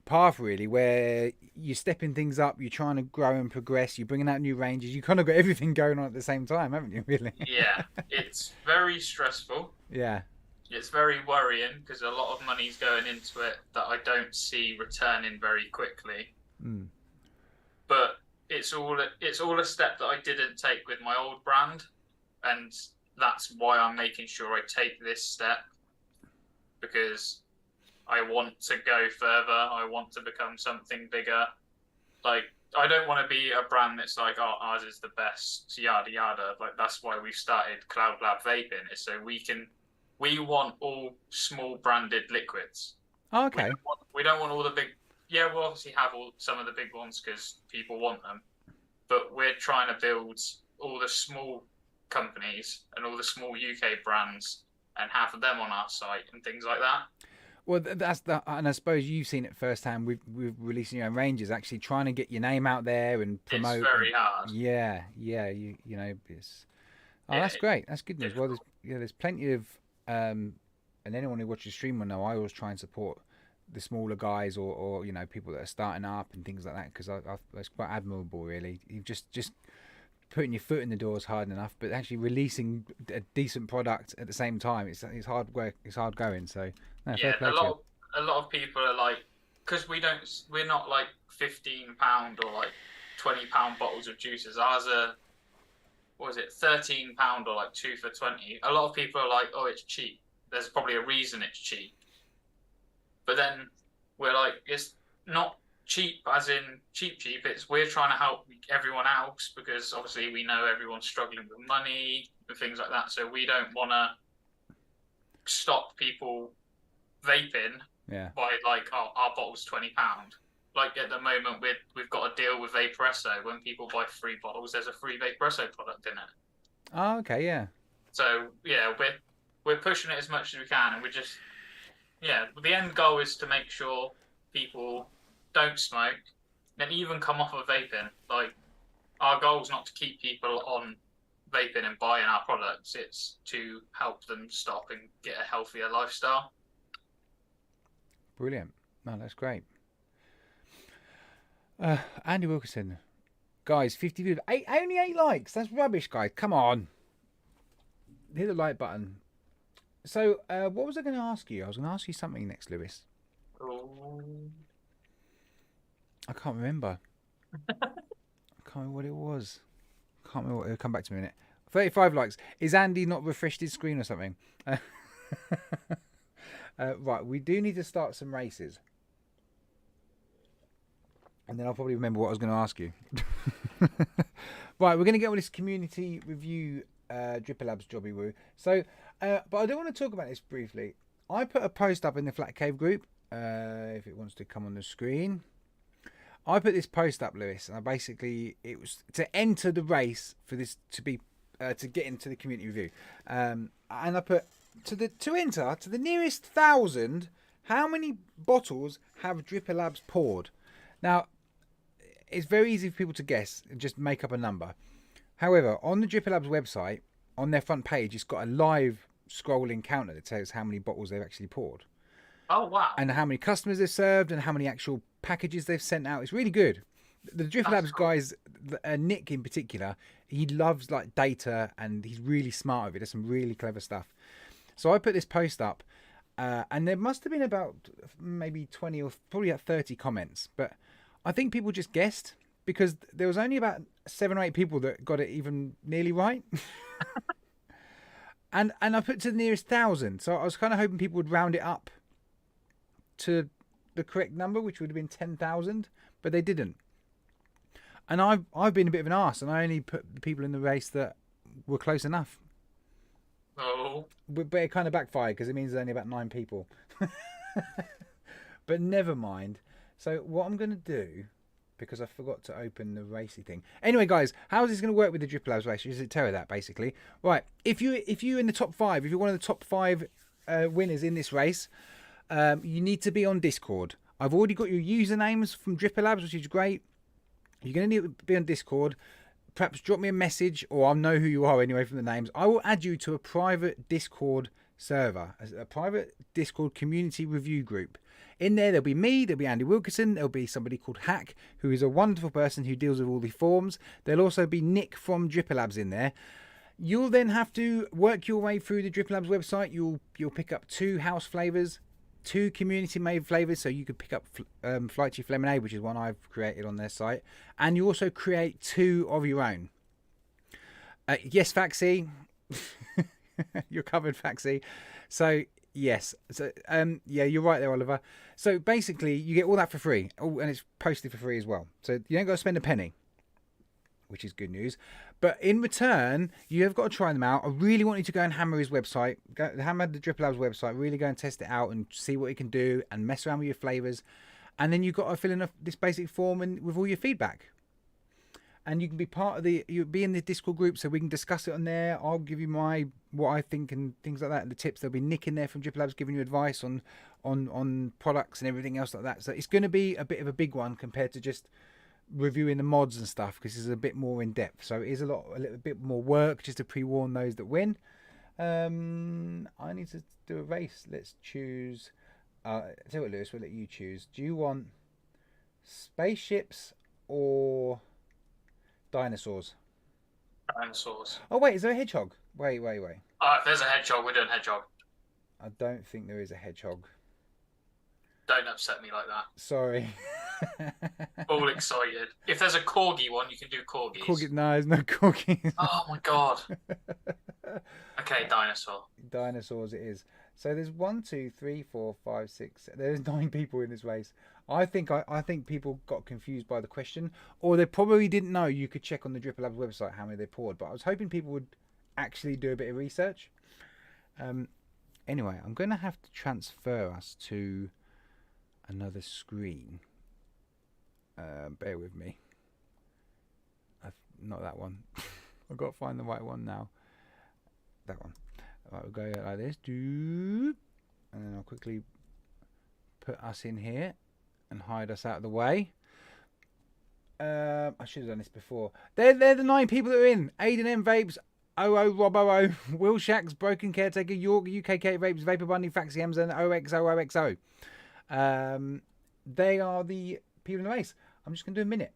Speaker 1: path, really, where you're stepping things up, you're trying to grow and progress, you're bringing out new ranges, you kind of got everything going on at the same time, haven't you, really?
Speaker 2: Yeah, it's very stressful.
Speaker 1: Yeah.
Speaker 2: It's very worrying because a lot of money's going into it that I don't see returning very quickly. But it's all a step that I didn't take with my old brand, and that's why I'm making sure I take this step, because I want to go further. I want to become something bigger. Like, I don't want to be a brand that's like, oh, ours is the best, yada yada. Like, that's why we started Cloud Lab Vaping, is so we want all small branded liquids.
Speaker 1: Oh, okay.
Speaker 2: We don't want all the big. Yeah, we'll obviously have some of the big ones because people want them, but we're trying to build all the small companies and all the small UK brands and have them on our site and things like that.
Speaker 1: Well, and I suppose you've seen it firsthand with releasing your own ranges, actually trying to get your name out there and promote.
Speaker 2: It's very hard.
Speaker 1: Yeah, it's. Oh, that's great. That's good news. Well, there's plenty of, and anyone who watches stream will know I always try and support the smaller guys or people that are starting up and things like that, because that's quite admirable, really. You just putting your foot in the door is hard enough, but actually releasing a decent product at the same time, it's hard work. It's hard going. So
Speaker 2: yeah, a lot of people are like, because we're not like £15 or like £20 bottles of juices. Ours are, what was it, £13 or like 2 for 20. A lot of people are like, oh, it's cheap. There's probably a reason it's cheap. But then we're like, it's not cheap as in cheap. It's we're trying to help everyone else, because obviously we know everyone's struggling with money and things like that. So we don't want to stop people vaping
Speaker 1: Yeah.
Speaker 2: by like, oh, our bottle's £20. Like at the moment, we've got a deal with Vaporesso. When people buy 3 bottles, there's a free Vaporesso product in it.
Speaker 1: Oh, okay, yeah.
Speaker 2: So yeah, we're pushing it as much as we can, and we're just the end goal is to make sure people don't smoke, then even come off of vaping. Like our goal is not to keep people on vaping and buying our products; it's to help them stop and get a healthier lifestyle.
Speaker 1: Brilliant. No, that's great. Andy Wilkinson. Guys, 50 views. Only 8 likes. That's rubbish, guys. Come on. Hit the like button. So, what was I going to ask you? I was going to ask you something next, Lewis.
Speaker 2: Oh.
Speaker 1: I can't remember. I can't remember what it was. Can't remember. It'll come back to me in a minute. 35 likes. Is Andy not refreshed his screen or something? Right, we do need to start some races. And then I'll probably remember what I was going to ask you. Right, we're going to get on this community review Dripper Labs jobby woo. So, but I do want to talk about this briefly. I put a post up in the Flat Cave group. If it wants to come on the screen. I put this post up, Lewis, and it was to enter the race for this to be to get into the community review. And I put to enter to the nearest 1,000. How many bottles have Dripper Labs poured? Now, it's very easy for people to guess and just make up a number. However, on the Dripper Labs website, on their front page, it's got a live scrolling counter that tells how many bottles they've actually poured.
Speaker 2: Oh, wow.
Speaker 1: And how many customers they've served and how many actual packages they've sent out. It's really good. The Dripper Labs guys, Nick in particular, he loves like data and he's really smart with it. There's some really clever stuff. So I put this post up and there must have been about maybe 20 or probably about 30 comments. But I think people just guessed because there was only about 7 or 8 people that got it even nearly right. and I put to the nearest 1,000. So I was kind of hoping people would round it up to the correct number, which would have been 10,000, but they didn't. And I've been a bit of an arse, and I only put the people in the race that were close enough.
Speaker 2: Oh.
Speaker 1: But it kind of backfired because it means there's only about 9 people. But never mind. So what I'm going to do, because I forgot to open the racy thing. Anyway, guys, how is this going to work with the Dripper Labs race? Just tell you that, basically. Right, if you're in the top 5, if you're one of the top 5 winners in this race, you need to be on Discord. I've already got your usernames from Dripper Labs, which is great. You're going to need to be on Discord. Perhaps drop me a message, or I'll know who you are anyway from the names. I will add you to a private Discord server, a private Discord community review group. In there, there'll be me, there'll be Andy Wilkinson, there'll be somebody called Hack, who is a wonderful person who deals with all the forms. There'll also be Nick from Dripper Labs in there. You'll then have to work your way through the Dripper Labs website. You'll pick up 2 house flavours, 2 community-made flavours, so you could pick up Flight Chief Lemonade, which is one I've created on their site, and you also create 2 of your own. Yes, Faxi, you're covered, Faxi. So yes, so yeah, you're right there, Oliver. So basically, you get all that for free, and it's posted for free as well. So you don't got to spend a penny, which is good news. But in return, you have got to try them out. I really want you to go and hammer his website. Hammer the Dripper Labs website. Really go and test it out and see what it can do and mess around with your flavours. And then you've got to fill in this basic form and with all your feedback. And you can be part of you'll be in the Discord group so we can discuss it on there. I'll give you what I think and things like that, and the tips. There'll be Nick in there from Dripper Labs giving you advice on products and everything else like that. So it's going to be a bit of a big one compared to just reviewing the mods and stuff, because this is a bit more in depth, so it is a little bit more work just to pre-warn those that win. I need to do a race. Let's choose tell you what, Lewis, we'll let you choose. Do you want spaceships or dinosaurs?
Speaker 2: Dinosaurs.
Speaker 1: Oh wait, is there a hedgehog? Wait.
Speaker 2: If there's a hedgehog, we're doing hedgehog.
Speaker 1: I don't think there is a hedgehog.
Speaker 2: Don't upset me like that.
Speaker 1: Sorry.
Speaker 2: All excited. If there's a corgi one, you can do corgis.
Speaker 1: No, there's no corgis.
Speaker 2: Oh my god. Okay, dinosaur.
Speaker 1: Dinosaurs it is. So there's 1, 2, 3, 4, 5, 6. There's 9 people in this race. I think people got confused by the question, or they probably didn't know you could check on the Dripper Labs website how many they poured. But I was hoping people would actually do a bit of research. Anyway, I'm going to have to transfer us to another screen. Bear with me. Not that one. I've got to find the right one now. That one. Right, we'll go like this. And then I'll quickly put us in here and hide us out of the way. I should have done this before. They're the 9 people that are in. Aiden M Vapes, OO, Rob OO, Will Shacks, Broken Caretaker, York, UKK Vapes, Vapor Bunny, Faxi Ems, and OXO. They are the people in the race. I'm just going to do a minute.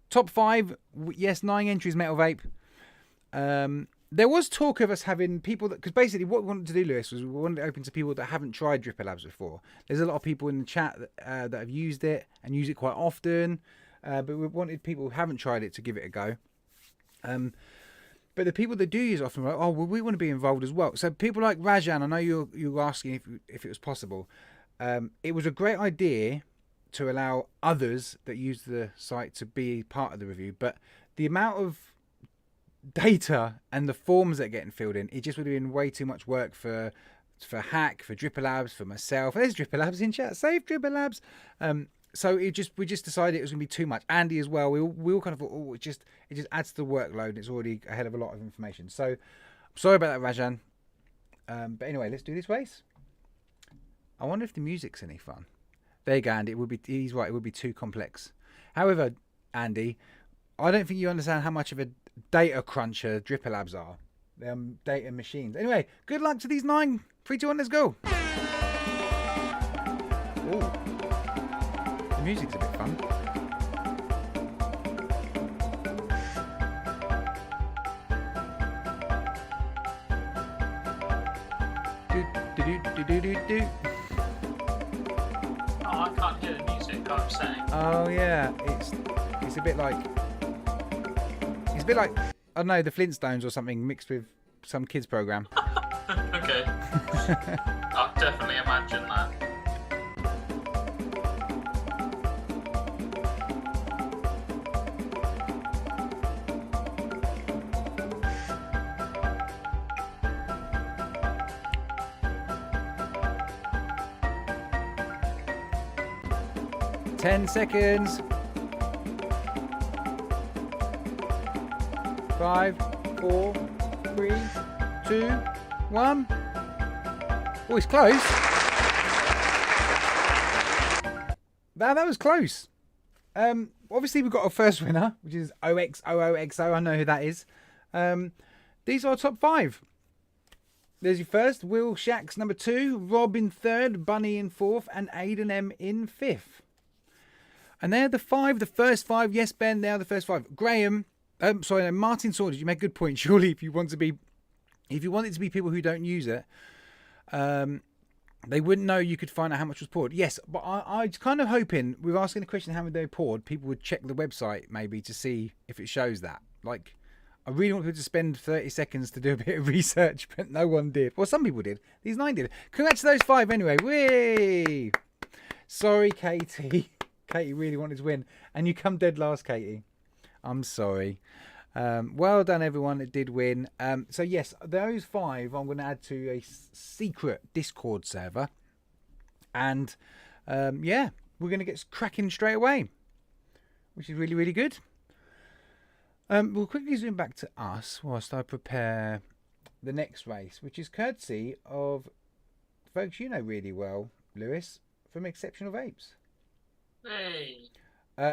Speaker 1: Top 5, yes, 9 entries, Metal Vape. There was talk of us having people that, because basically what we wanted to do, Lewis, was we wanted it open to people that haven't tried Dripper Labs before. There's a lot of people in the chat that have used it and use it quite often, but we wanted people who haven't tried it to give it a go. But the people that do use it often are like, oh, well, we want to be involved as well. So people like Rajan, I know you're asking if it was possible. It was a great idea to allow others that use the site to be part of the review, but the amount of data and the forms that are getting filled in, it just would have been way too much work for Hack, for Dripper Labs, for myself. There's Dripper Labs in chat. Save Dripper Labs. So we just decided it was going to be too much. Andy as well. We all kind of thought, oh, it just adds to the workload. It's already a hell of a lot of information. So I'm sorry about that, Rajan. But anyway, let's do this race. I wonder if the music's any fun. There you go, Andy. He's right. It would be too complex. However, Andy, I don't think you understand how much of a data cruncher Dripper Labs are. They're data machines. Anyway, good luck to these 9. 3, 2, 1, let's go. Ooh. The music's a bit fun. Do.
Speaker 2: Oh, I can't hear the music. I'm saying.
Speaker 1: Oh yeah, it's a bit like I don't know, the Flintstones or something mixed with some kids program.
Speaker 2: Okay. I'll definitely imagine that.
Speaker 1: Ten seconds. 5, 4, 3, 2, 1. Oh, it's close. That was close. Obviously we've got our first winner, which is OXOOXO. I know who that is. These are our top 5. There's your first. Will Shacks number 2, Rob in 3rd, Bunny in 4th, and Aiden M in 5th. And they're the 5, the first 5. Yes, Ben, they're the first 5. Graham, Martin Saunders, you make a good point. Surely if you want it to be people who don't use it, they wouldn't know you could find out how much was poured. Yes, but I was kind of hoping, with asking the question how many they poured, people would check the website maybe to see if it shows that. Like, I really want people to spend 30 seconds to do a bit of research, but no one did. Well, some people did. These 9 did. Congrats to those 5 anyway. Whee! Sorry, Katie. Katie really wanted to win. And you come dead last, Katie. I'm sorry. Well done, everyone that did win. So, yes, those 5 I'm going to add to a secret Discord server. And, yeah, we're going to get cracking straight away, which is really, really good. We'll quickly zoom back to us whilst I prepare the next race, which is courtesy of folks you know really well, Lewis, from Exceptional Vapes.
Speaker 2: Hey.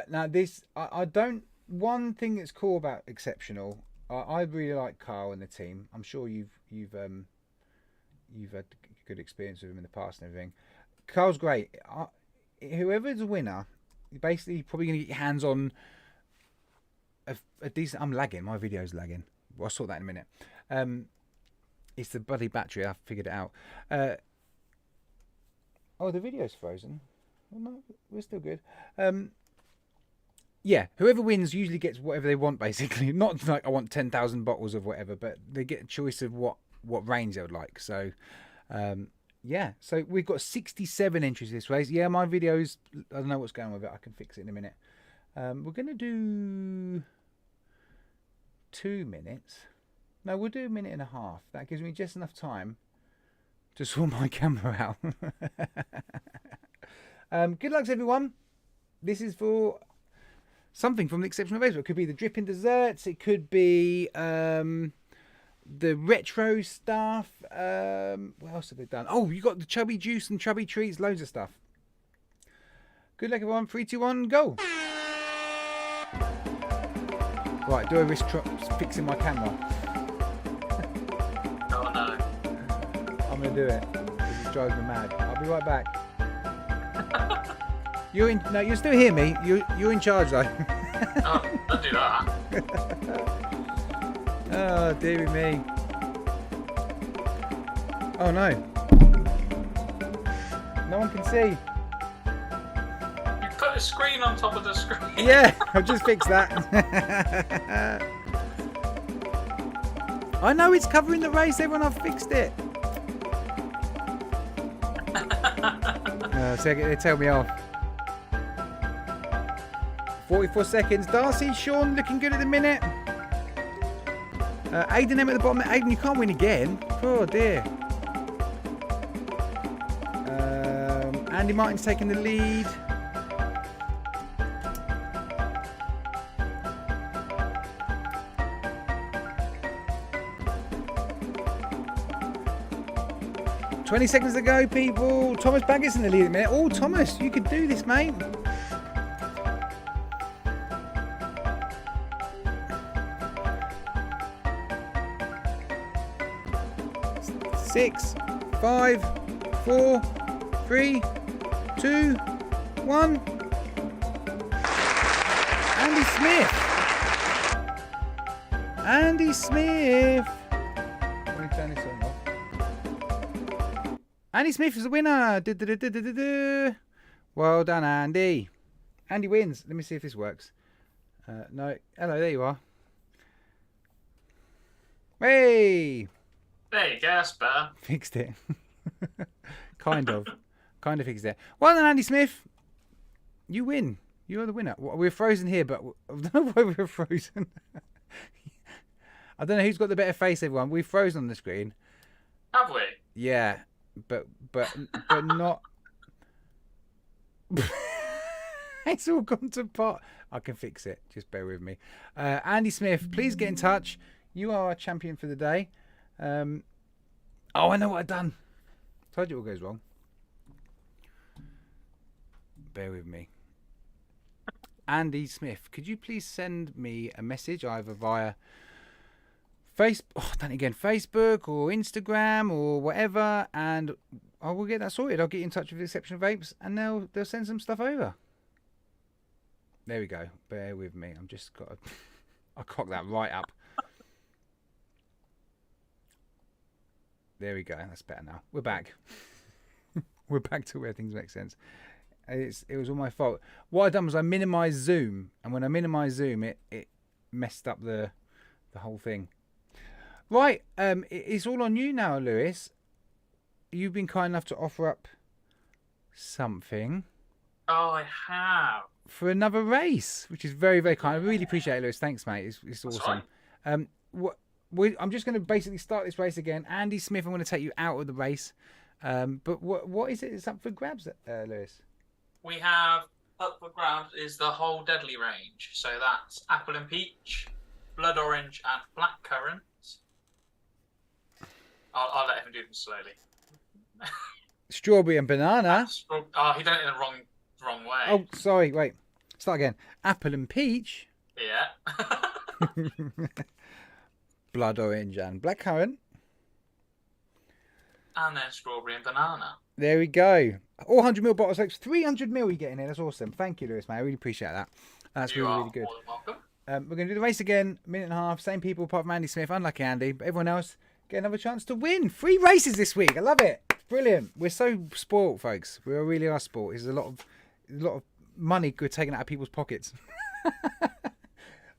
Speaker 1: Now this, I don't. One thing that's cool about Exceptional, I really like Carl and the team. I'm sure you've had good experience with him in the past and everything. Carl's great. Whoever's the winner, you're basically probably gonna get your hands on a decent. I'm lagging. My video's lagging. Well, I'll sort that in a minute. It's the bloody battery. I figured it out. Oh, the video's frozen. Well, no, we're still good. Yeah, whoever wins usually gets whatever they want, basically. Not like I want 10,000 bottles of whatever, but they get a choice of what range they would like. So, yeah. So we've got 67 entries this race. Yeah, my videos, I don't know what's going on with it. I can fix it in a minute. We're going to do 2 minutes. No, we'll do a minute and a half. That gives me just enough time to sort my camera out. Good luck to everyone. This is for something from the exceptional Facebook. It could be the dripping desserts. It could be the retro stuff. What else have they done? Oh, you got the chubby juice and chubby treats. Loads of stuff. Good luck, everyone. 3, 2, 1, go. Right, do a risk fixing my camera.
Speaker 2: Oh no.
Speaker 1: I'm going to do it. Because it drives me mad. I'll be right back. No, you'll still hear me. You're in charge, though.
Speaker 2: Oh, don't do that.
Speaker 1: Oh, dearie me. Oh, no. No one can see.
Speaker 2: You put a screen on top of the screen.
Speaker 1: Yeah, I've just fixed that. I know it's covering the race, everyone. I've fixed it. So they tell me off. 44 seconds. Darcy, Sean looking good at the minute. Aiden M at the bottom. Aiden, you can't win again. Oh dear. Andy Martin's taking the lead. "20 seconds to go, people." Thomas Baggett's in the lead at the minute. Oh, Thomas, you could do this, mate. 6, 5, 4, 3, 2, 1. Andy Smith. Andy Smith. Let me turn this on off. Andy Smith is the winner. Well done, Andy. Andy wins. Let me see if this works. No. Hello, there you are. Hey!
Speaker 2: There you go, that's better.
Speaker 1: Fixed it. Kind of fixed it. Well done, Andy Smith. You win. You're the winner. We're frozen here, but I don't know why we're frozen. I don't know who's got the better face, everyone. We've frozen on the screen.
Speaker 2: Have we?
Speaker 1: Yeah, but not. It's all gone to pot. I can fix it. Just bear with me. Andy Smith, please get in touch. You are our champion for the day. Oh, I know what I've done. Told you it all goes wrong. Bear with me. Andy Smith, could you please send me a message either via Facebook or Instagram or whatever, and I will get that sorted. I'll get in touch with Exceptional Vapes, and they'll send some stuff over. There we go. Bear with me. I'm just got to... I'll cock that right up. There we go. That's better now. We're back. We're back to where things make sense. It was all my fault. What I done was I minimised Zoom, and when I minimised Zoom, it messed up the whole thing. Right, it's all on you now, Lewis. You've been kind enough to offer up something.
Speaker 2: Oh, I have.
Speaker 1: For another race, which is very, very kind. I really appreciate it, Lewis. Thanks, mate. It's awesome.
Speaker 2: Right.
Speaker 1: I'm just going to basically start this race again. Andy Smith, I'm going to take you out of the race. But what is it? It's up for grabs, Lewis?
Speaker 2: We have up for grabs is the whole deadly range. So that's apple and peach, blood orange, and blackcurrant. I'll let him do them slowly.
Speaker 1: Strawberry and banana.
Speaker 2: Oh, he done it in the wrong way.
Speaker 1: Oh, sorry. Wait. Start again. Apple and peach.
Speaker 2: Yeah.
Speaker 1: Blood orange and blackcurrant.
Speaker 2: And then strawberry and banana.
Speaker 1: There we go. All 100ml bottles, folks. 300ml you get in there. That's awesome. Thank you, Lewis, mate. I really appreciate that. That's really, really good.
Speaker 2: More than welcome.
Speaker 1: We're going to do the race again. Minute and a half. Same people apart from Andy Smith. Unlucky Andy. But everyone else get another chance to win. 3 races this week. I love it. Brilliant. We're so spoiled, folks. We really are spoiled. There's a lot of money good taken out of people's pockets.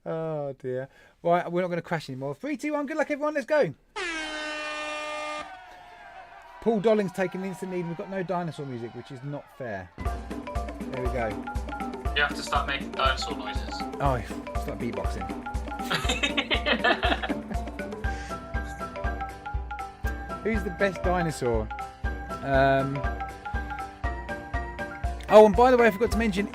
Speaker 1: Oh, dear. Right, we're not going to crash anymore. 3, 2, 1. Good luck, everyone. Let's go. Paul Dolling's taking the instant lead. We've got no dinosaur music, which is not fair. There we go.
Speaker 2: You have to start making dinosaur noises.
Speaker 1: Oh, start beatboxing. Who's the best dinosaur? Oh, and by the way, I forgot to mention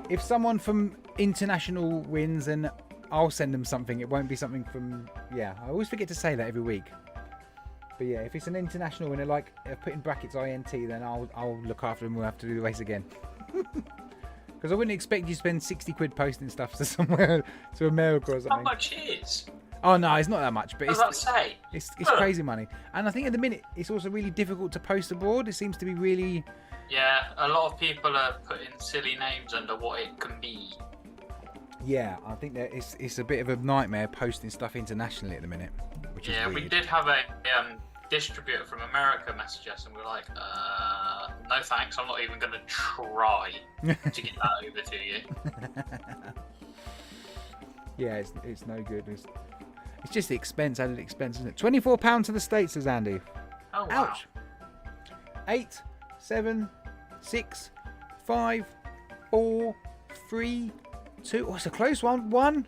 Speaker 1: if someone from international wins, then I'll send them something. It won't be something from I always forget to say that every week. But yeah, if it's an international winner, like put in brackets INT, then I'll look after them. We'll have to do the race again. Because I wouldn't expect you to spend 60 quid posting stuff to somewhere to America or something.
Speaker 2: How much is?
Speaker 1: Oh no, it's not that much, but it's
Speaker 2: Huh.
Speaker 1: crazy money. And I think at the minute it's also really difficult to post abroad. It seems to be really.
Speaker 2: Yeah, a lot of people are putting silly names under what it can be.
Speaker 1: Yeah, I think that it's a bit of a nightmare posting stuff internationally at the minute. Which is
Speaker 2: We
Speaker 1: weird.
Speaker 2: did have a distributor from America message us, and we're like, no thanks, I'm not even going to try to get that over to you.
Speaker 1: Yeah, it's no good. It's just the expense, added expense, isn't it? £24 to the States, says Andy.
Speaker 2: Oh, wow.
Speaker 1: Ouch. 8, 7, 6, 5, 4, 3, 2. Oh, it's a close one. 1.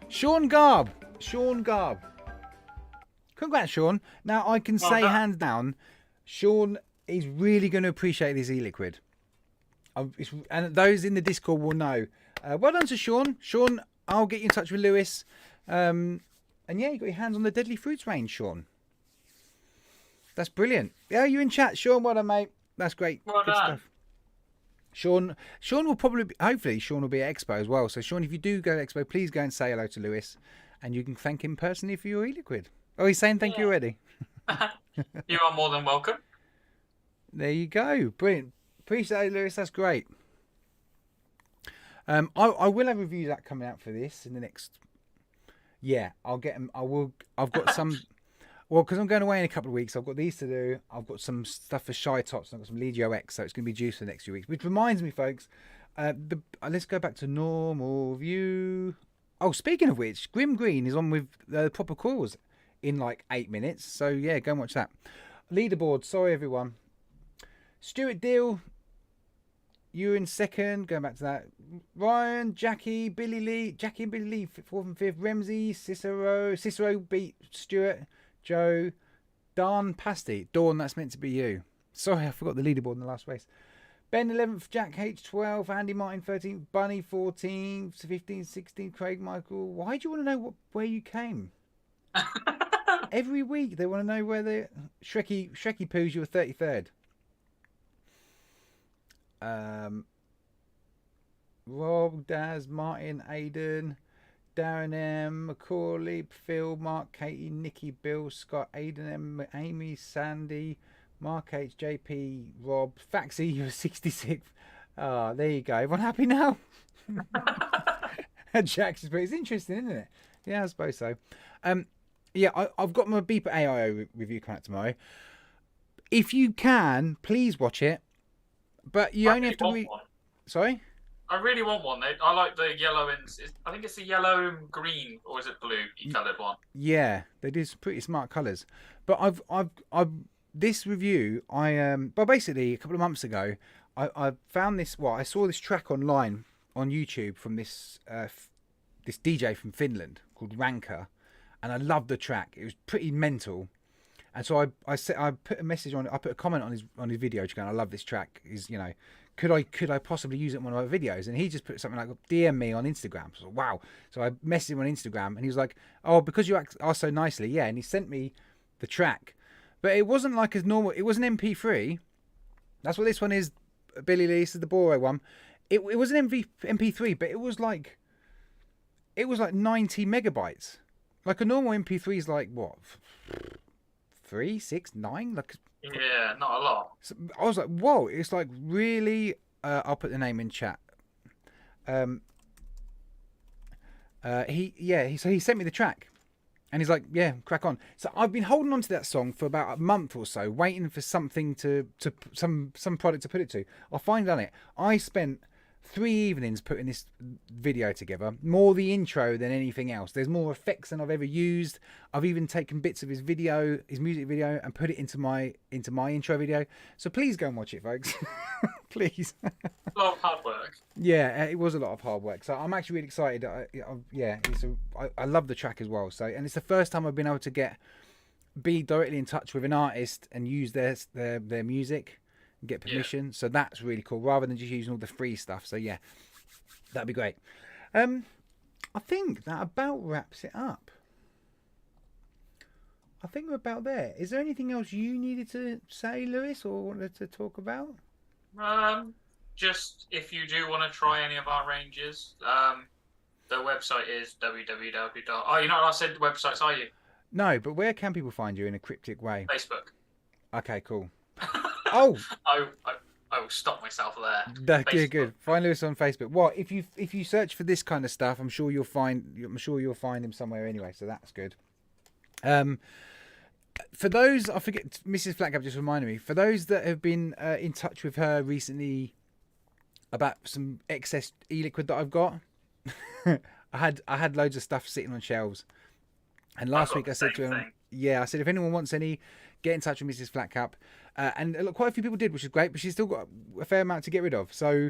Speaker 1: Sean Garb. Congrats, Sean. Now, I can say hands down, Sean is really going to appreciate this e-liquid. And those in the Discord will know. Well done to Sean. Sean, I'll get you in touch with Lewis. And yeah, you got your hands on the Deadly Fruits range, Sean. That's brilliant. Yeah, you're in chat, Sean. Well done, mate. That's great.
Speaker 2: Well
Speaker 1: Good
Speaker 2: done.
Speaker 1: stuff. Sean will probably hopefully Sean will be at Expo as well. So Sean, if you do go to Expo, please go and say hello to Lewis, and you can thank him personally for your e-liquid. Oh, he's saying thank you already.
Speaker 2: You are more than welcome.
Speaker 1: There you go. Brilliant. Appreciate it, Lewis. That's great. I will have reviews that coming out for this in the next. Yeah, I'll get them. I will. I've got some. Well, because I'm going away in a couple of weeks, I've got these to do. I've got some stuff for Shy Tots, and I've got some Legio X, so it's going to be juice for the next few weeks. Which reminds me, folks, let's go back to normal view. Oh, speaking of which, Grim Green is on with the proper calls in like 8 minutes. So yeah, go and watch that. Leaderboard. Sorry, everyone. Stuart Deal, you're in second. Going back to that. Ryan, Jackie and Billy Lee, 4th and 5th. Remsey, Cicero beat Stuart. Joe, Dawn Pasty. Dawn, that's meant to be you. Sorry, I forgot the leaderboard in the last race. Ben 11th, Jack H 12th, Andy Martin 13th, Bunny 14th, 15th, 16th, Craig Michael. Why do you want to know where you came? Every week they want to know where they. Shrekky Poos, you were 33rd. Rob, Daz, Martin, Aiden, Darren M, Macaulay, Phil, Mark, Katie, Nikki, Bill, Scott, Aiden M, Amy, Sandy, Mark H, JP, Rob, Faxi, you're 66th. Ah, there you go. Everyone happy now? Jack's, but it's interesting, isn't it? Yeah, I suppose so. Yeah, I've got my Beeper AIO review coming out tomorrow. If you can, please watch it. But you only have to read. Sorry?
Speaker 2: I really want one. I like the yellow and I think it's the yellow and green, or is it blue? Coloured one.
Speaker 1: Yeah, they do some pretty smart colours. But I've this review. But basically a couple of months ago, I found this. Well, I saw this track online on YouTube from this this DJ from Finland called Ranker, and I loved the track. It was pretty mental. And so I put a message on. I put a comment on his video, going, "I love this track. Could I possibly use it in one of my videos?" And he just put something like, "DM me on Instagram." So wow. So I messaged him on Instagram, and he was like, "Oh, because you asked so nicely, yeah." And he sent me the track, but it wasn't like as normal. It was an MP3. That's what this one is. Billy Lee, this is the Boro one. It was an MP3, but it was like 90 megabytes. Like a normal MP3 is like what? 3, 6, 9, like
Speaker 2: Yeah, not a lot.
Speaker 1: so I was like, whoa! It's like really. I'll put the name in chat. So he sent me the track, and he's like, yeah, crack on. So I've been holding on to that song for about a month or so, waiting for something to some product to put it to. I finally done it. I spent 3 evenings putting this video together. More the intro than anything else. There's more effects than I've ever used. I've even taken bits of his video, his music video, and put it into my intro video. So please go and watch it, folks. Please.
Speaker 2: A lot of hard work.
Speaker 1: Yeah, it was a lot of hard work. So I'm actually really excited. I love the track as well. So, and it's the first time I've been able to be directly in touch with an artist and use their music. Get permission, so that's really cool rather than just using all the free stuff. So yeah, that'd be great. I think that about wraps it up. I think we're about there. Is there anything else you needed to say, Lewis, or wanted to talk about?
Speaker 2: Just if you do want to try any of our ranges, the website is www. Oh, you're not allowed to say websites, are you?
Speaker 1: No, but where can people find you in a cryptic way?
Speaker 2: Facebook.
Speaker 1: Okay, cool. Oh,
Speaker 2: I will stop myself there.
Speaker 1: Good. Find Lewis on Facebook. What if you search for this kind of stuff? I'm sure you'll find him somewhere anyway. So that's good. For those, I forget, Mrs. Flatcap just reminded me. For those that have been in touch with her recently about some excess e-liquid that I've got, I had loads of stuff sitting on shelves. And last week I said to him, I said if anyone wants any, get in touch with Mrs. Flatcap. And quite a few people did, which is great, but she's still got a fair amount to get rid of. So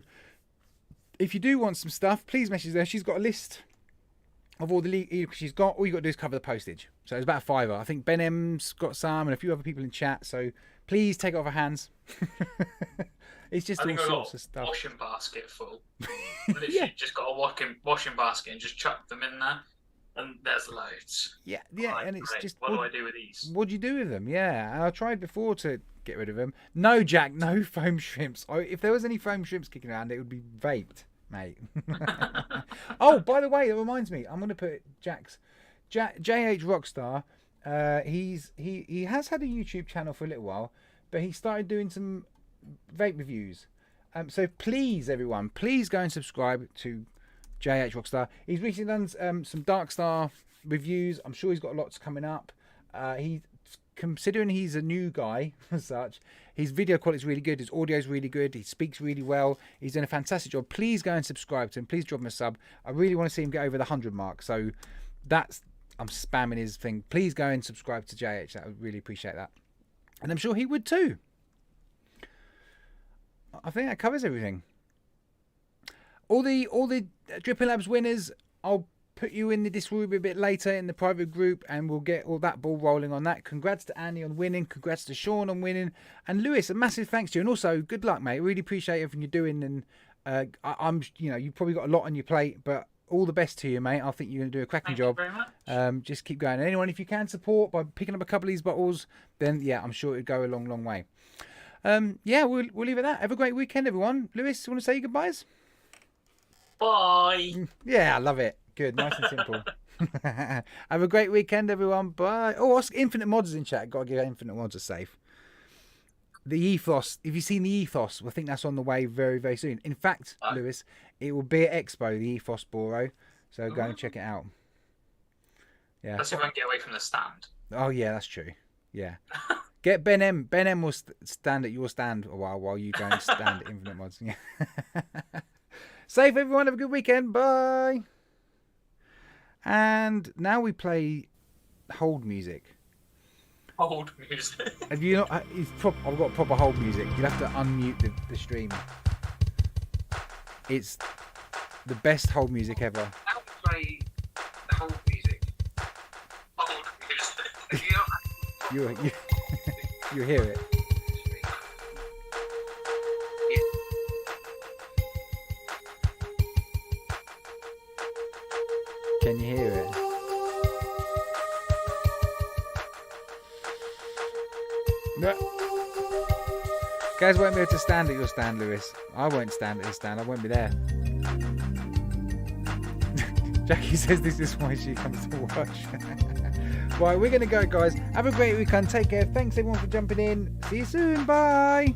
Speaker 1: if you do want some stuff, please message her. She's got a list of all the e-liquid she's got. All you got to do is cover the postage. So it's about £5. I think Ben M's got some and a few other people in chat. So please take it off her hands. It's just all sorts of stuff.
Speaker 2: Washing basket full. Literally just got a washing basket and just chuck them in there. And there's loads. Yeah,
Speaker 1: and it's
Speaker 2: great.
Speaker 1: just...
Speaker 2: What do I do with these?
Speaker 1: What do you do with them? Yeah, and I tried before to get rid of them. No, Jack, no foam shrimps. If there was any foam shrimps kicking around, it would be vaped, mate. Oh, by the way, that reminds me. I'm going to put JH Rockstar. He has had a YouTube channel for a little while, but he started doing some vape reviews. So please, everyone, please go and subscribe to JH Rockstar. He's recently done some Dark Star reviews. I'm sure he's got lots coming up. Considering he's a new guy as such, his video quality is really good. His audio is really good. He speaks really well. He's done a fantastic job. Please go and subscribe to him. Please drop him a sub. I really want to see him get over the 100 mark. So I'm spamming his thing. Please go and subscribe to JH. I would really appreciate that. And I'm sure he would too. I think that covers everything. All the Dripping Labs winners, I'll put you in the Discord a bit later in the private group, and we'll get all that ball rolling on that. Congrats to Annie on winning. Congrats to Sean on winning. And Lewis, a massive thanks to you. And also, good luck, mate. Really appreciate everything you're doing. And I'm, you've probably got a lot on your plate, but all the best to you, mate. I think you're going to do a cracking job.
Speaker 2: Thank you very much.
Speaker 1: Just keep going. And anyone, if you can support by picking up a couple of these bottles, then yeah, I'm sure it'd go a long, long way. We'll leave it at that. Have a great weekend, everyone. Lewis, you want to say your goodbyes?
Speaker 2: Bye.
Speaker 1: Yeah, I love it. Good, nice and simple. Have a great weekend, everyone. Bye. Oh, Infinite Mods is in chat. Got to give Infinite Mods a safe. The Ethos. If you've seen the Ethos, I think that's on the way very, very soon. In fact, Lewis, it will be at Expo, the Ethos Boro. So go and check it out. Yeah.
Speaker 2: That's if we won't get away from the stand.
Speaker 1: Oh yeah, that's true. Yeah. Get Ben M. Ben M will stand at your stand a while you go and stand at Infinite Mods. Yeah. Safe, everyone. Have a good weekend. Bye. And now we play hold music.
Speaker 2: Hold music.
Speaker 1: Have you not? I've got proper hold music. You'll have to unmute the stream. It's the best hold music ever.
Speaker 2: How to play hold music? Hold music.
Speaker 1: You hear it. Can you hear it? No. Guys won't be able to stand at your stand, Lewis. I won't stand at his stand. I won't be there. Jackie says this is why she comes to watch. Right, we're going to go, guys. Have a great weekend. Take care. Thanks, everyone, for jumping in. See you soon. Bye.